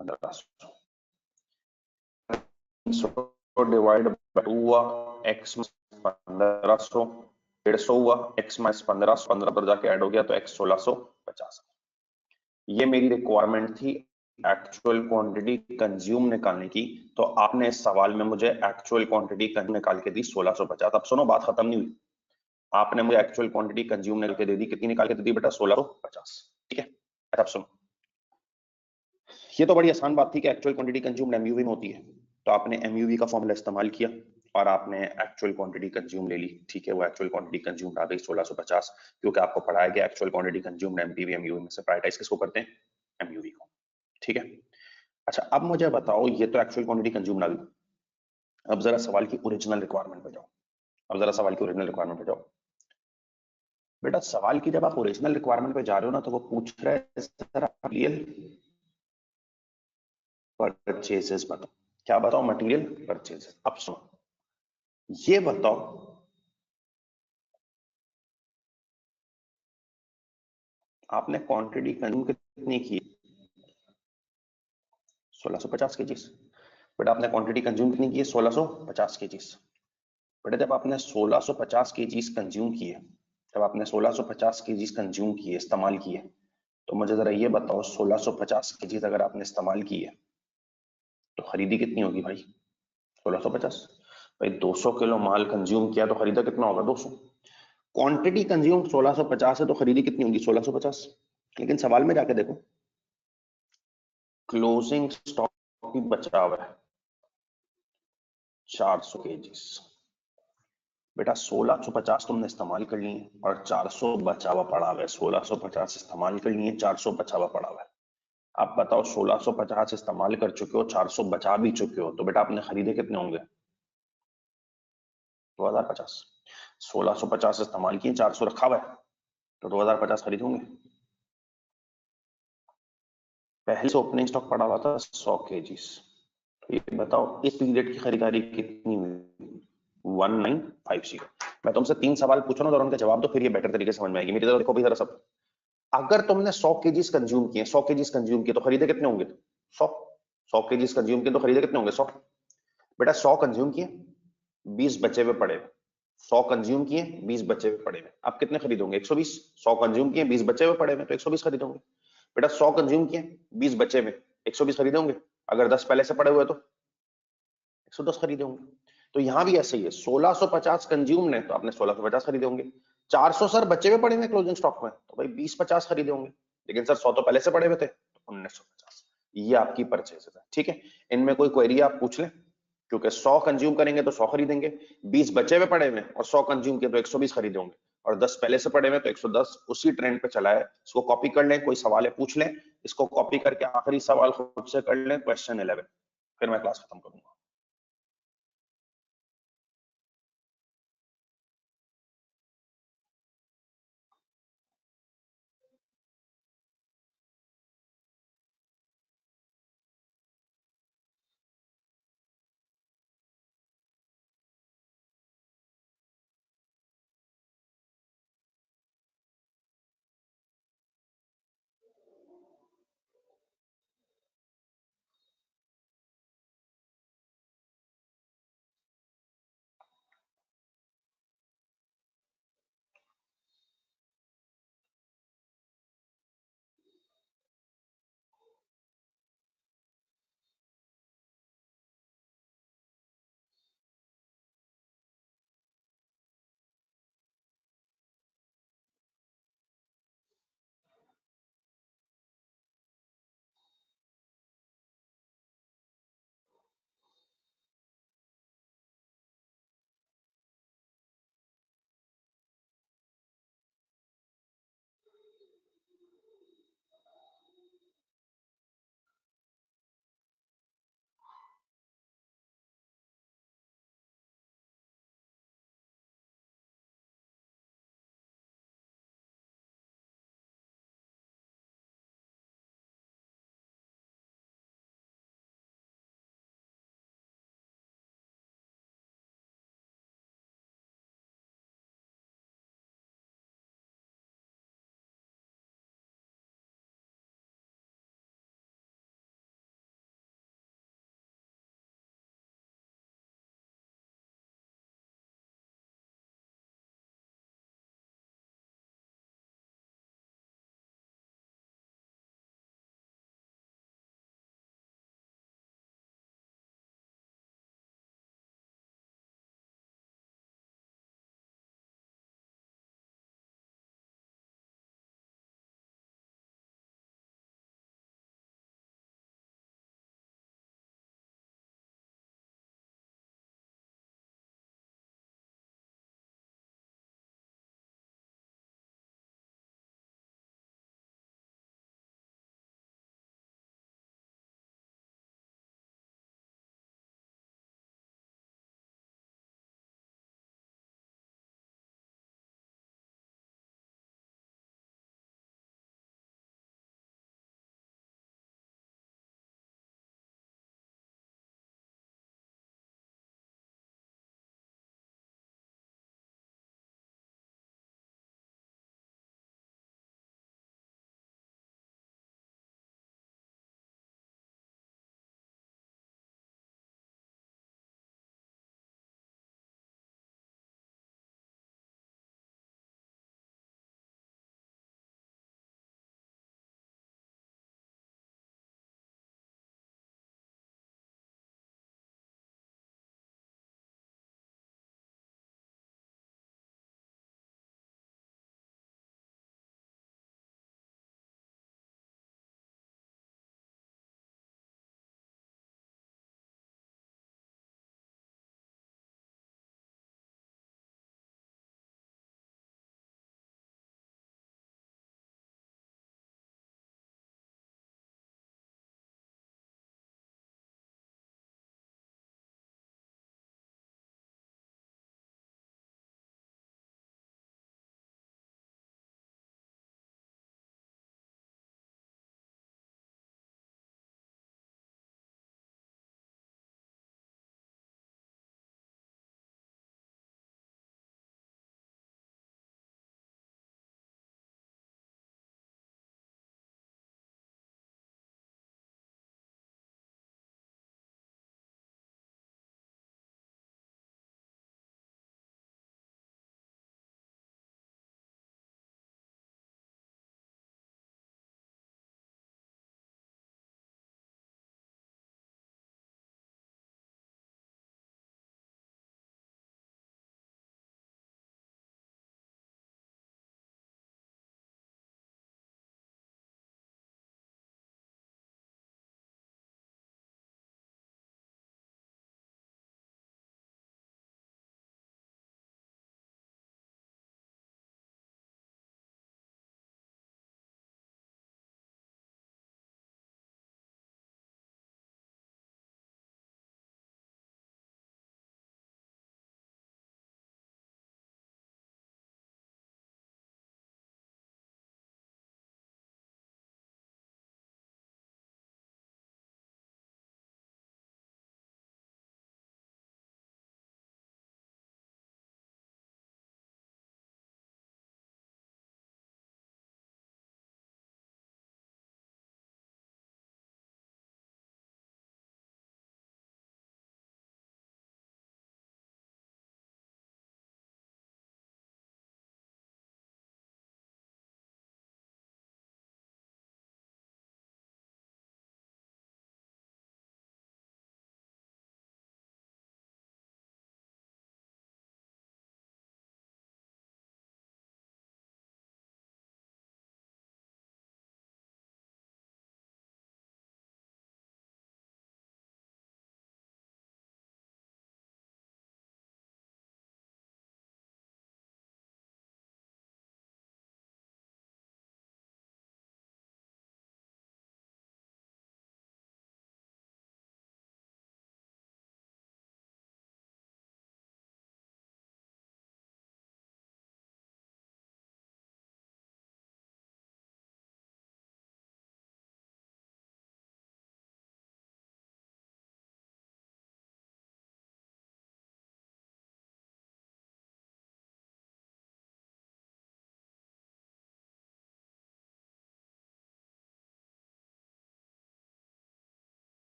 1500, 300 डिवाइड बाई 2 हुआ, x 1500, 150 हुआ, x माइनस 1500, 15 पर जाके ऐड हो गया तो x 1650। ये मेरी रिक्वायरमेंट थी एक्चुअल क्वांटिटी कंज्यूम निकालने की। तो आपने इस सवाल में मुझे एक्चुअल क्वांटिटी कंज्यूम निकाल के दी 1650। अब सुनो, बात खत्म नहीं हुई। आपने मुझे एक्चुअल क्वांटिटी कंज्यूम निकाल के दे दी, कितनी निकाल के दे दी बेटा? 1650। ठीक है, अच्छा अब सुनो, ये तो बड़ी आसान बात थी कि एक्चुअल क्वांटिटी कंज्यूम एमयूवी में होती है। तो आपने एमयूवी का फॉर्मूला इस्तेमाल किया और आपने एक्चुअल क्वांटिटी कंज्यूम ले ली। ठीक है, वो एक्चुअल क्वांटिटी कंज्यूम आ गई 1650, क्योंकि आपको पढ़ाया गया actual quantity consume MPV MUV में से प्रायोरिटाइज किसको करते हैं? एमयूवी को। ठीक है, अच्छा अब मुझे बताओ, ये तो एक्चुअल क्वांटिटी कंज्यूम आ गई। अब जरा सवाल की ओरिजिनल रिक्वायरमेंट पे जाओ। अब जरा सवाल की ओरिजिनल रिक्वायरमेंट पे जाओ। बेटा सवाल की जब आप ओरिजिनल रिक्वायरमेंट पे जा रहे हो ना, तो वो पूछ रहा है सर मटेरियल परचेजेस बताओ। क्या बताओ? Material purchases. अब सुनो, ये बताओ, आपने क्वांटिटी कंज्यूम कितनी की? 1650 केजीस। बेटा आपने क्वांटिटी कंज्यूम कितनी की है? 1650 केजीस। बेटा जब आपने 1650 केजीस कंज्यूम किए, जब आपने 1650 केजीस कंज्यूम किए, इस्तेमाल किए, तो मुझे जरा ये बताओ 1650 केजीस अगर आपने इस्तेमाल किए तो खरीदी कितनी होगी भाई? 1650। भाई 200 किलो माल कंज्यूम किया तो खरीदा कितना होगा? 200। क्वांटिटी कंज्यूम 1650 है तो खरीदी कितनी होगी? 1650। लेकिन सवाल में जाके देखो, क्लोजिंग स्टॉक भी बचा हुआ है 400 केजीस। बेटा 1650 तुमने इस्तेमाल कर ली है और 400 बचा हुआ पड़ा हुआ है। 1650 इस्तेमाल कर लिए, 400 बचा हुआ पड़ा हुआ है। आप बताओ 1650 इस्तेमाल कर चुके हो, 400 बचा भी चुके हो, तो बेटा आपने खरीदे कितने होंगे? 2050। 1650 इस्तेमाल किए, 400 रखा हुआ है, तो 2050 खरीदोगे। पहले से ओपनिंग स्टॉक पड़ा हुआ था 100 केजीस। तो ये बताओ इस पीरियड की खरीदारी कितनी हुई? 1950। मैं तुमसे 3 सवाल पूछूं ना और उनके जवाब दो, फिर ये बेटर तरीके से समझ में आएगी। मेरी तरफ देखो भी जरा सब। अगर तुमने 100 केजीस कंज्यूम किए, 100 केजीस कंज्यूम किए तो खरीदे कितने होंगे? 100। 100 केजीस कंज्यूम किए तो खरीदे कितने होंगे? 100। बेटा 100 कंज्यूम किए, 20 बचे हुए पड़े हुए। 100 कंज्यूम किए, 20 बचे हुए पड़े हुए, आप कितने खरीदोगे? 120। 100 कंज्यूम किए, 20 बचे हुए पड़े हुए, तो 120 खरीदोगे। बेटा 100 कंज्यूम किए, 20 बचे हुए, 120 खरीदोगे। अगर 10 पहले से पड़े हुए तो 110 खरीदे होंगे। तो यहां भी ऐसे ही है, 1650 कंज्यूम ने तो आपने 1650 खरीदे होंगे। 400 सर बचे हुए पड़े हुए क्लोजिंग स्टॉक में, तो भाई 20-50 खरीदे होंगे। लेकिन सर 100 तो पहले से पड़े हुए थे, तो 1950। ये आपकी परचेज है। ठीक है, इनमें कोई क्वेरी आप पूछ लें, क्योंकि 100 कंज्यूम करेंगे तो 100 खरीदेंगे, 20 बचे हुए पड़े हुए और 100 कंज्यूम किए तो 120 खरीदे होंगे, और 10 पहले से पड़े हुए तो 110। उसी ट्रेंड पे चला है। इसको कॉपी कर लें, कोई सवाल है पूछ लें, इसको कॉपी करके आखिरी सवाल खुद से कर लें, क्वेश्चन 11, फिर मैं क्लास खत्म करूंगा।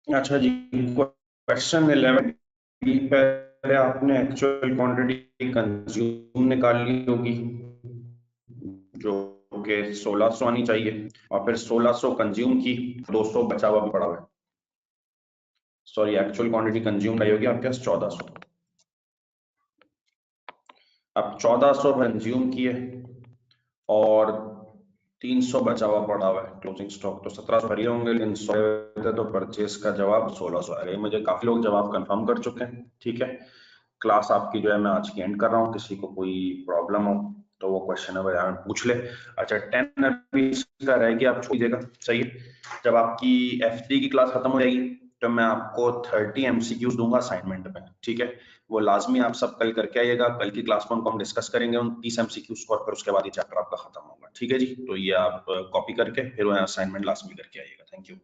अच्छा जी, क्वेश्चन 11 की पहले आपने एक्चुअल क्वांटिटी कंज्यूम निकाल ली होगी जो कि 1600 आनी चाहिए, और फिर 1600 कंज्यूम की, 200 बचा हुआ भी पड़ा हुआ है। सॉरी, एक्चुअल क्वांटिटी कंज्यूम आई होगी आपके पास 1400। अब 1400 कंज्यूम किए और 300 बचा हुआ पड़ा हुआ है क्लोजिंग स्टॉक, तो 1700 भरे होंगे, लेकिन 100 थे तो परचेस का जवाब 1600 आ गया। मुझे काफी लोग जवाब कंफर्म कर चुके हैं। ठीक है, क्लास आपकी जो है मैं आज की एंड कर रहा हूँ। किसी को कोई प्रॉब्लम हो तो वो क्वेश्चन है पूछ ले। अच्छा, 10 अभी इसका रह गया, आप छोड़ दीजिएगा। सही है, जब आपकी F3 की क्लास खत्म हो जाएगी तो मैं आपको 30 MCQs दूंगा असाइनमेंट में। ठीक है, वो लाजमी आप सब कल करके आइएगा। कल की क्लास में हम डिस्कस करेंगे उन 30 MCQs को, और फिर उसके बाद ये चैप्टर आपका खत्म होगा। ठीक है जी, तो ये आप कॉपी करके फिर वो असाइनमेंट लाजमी करके आइएगा। Thank you.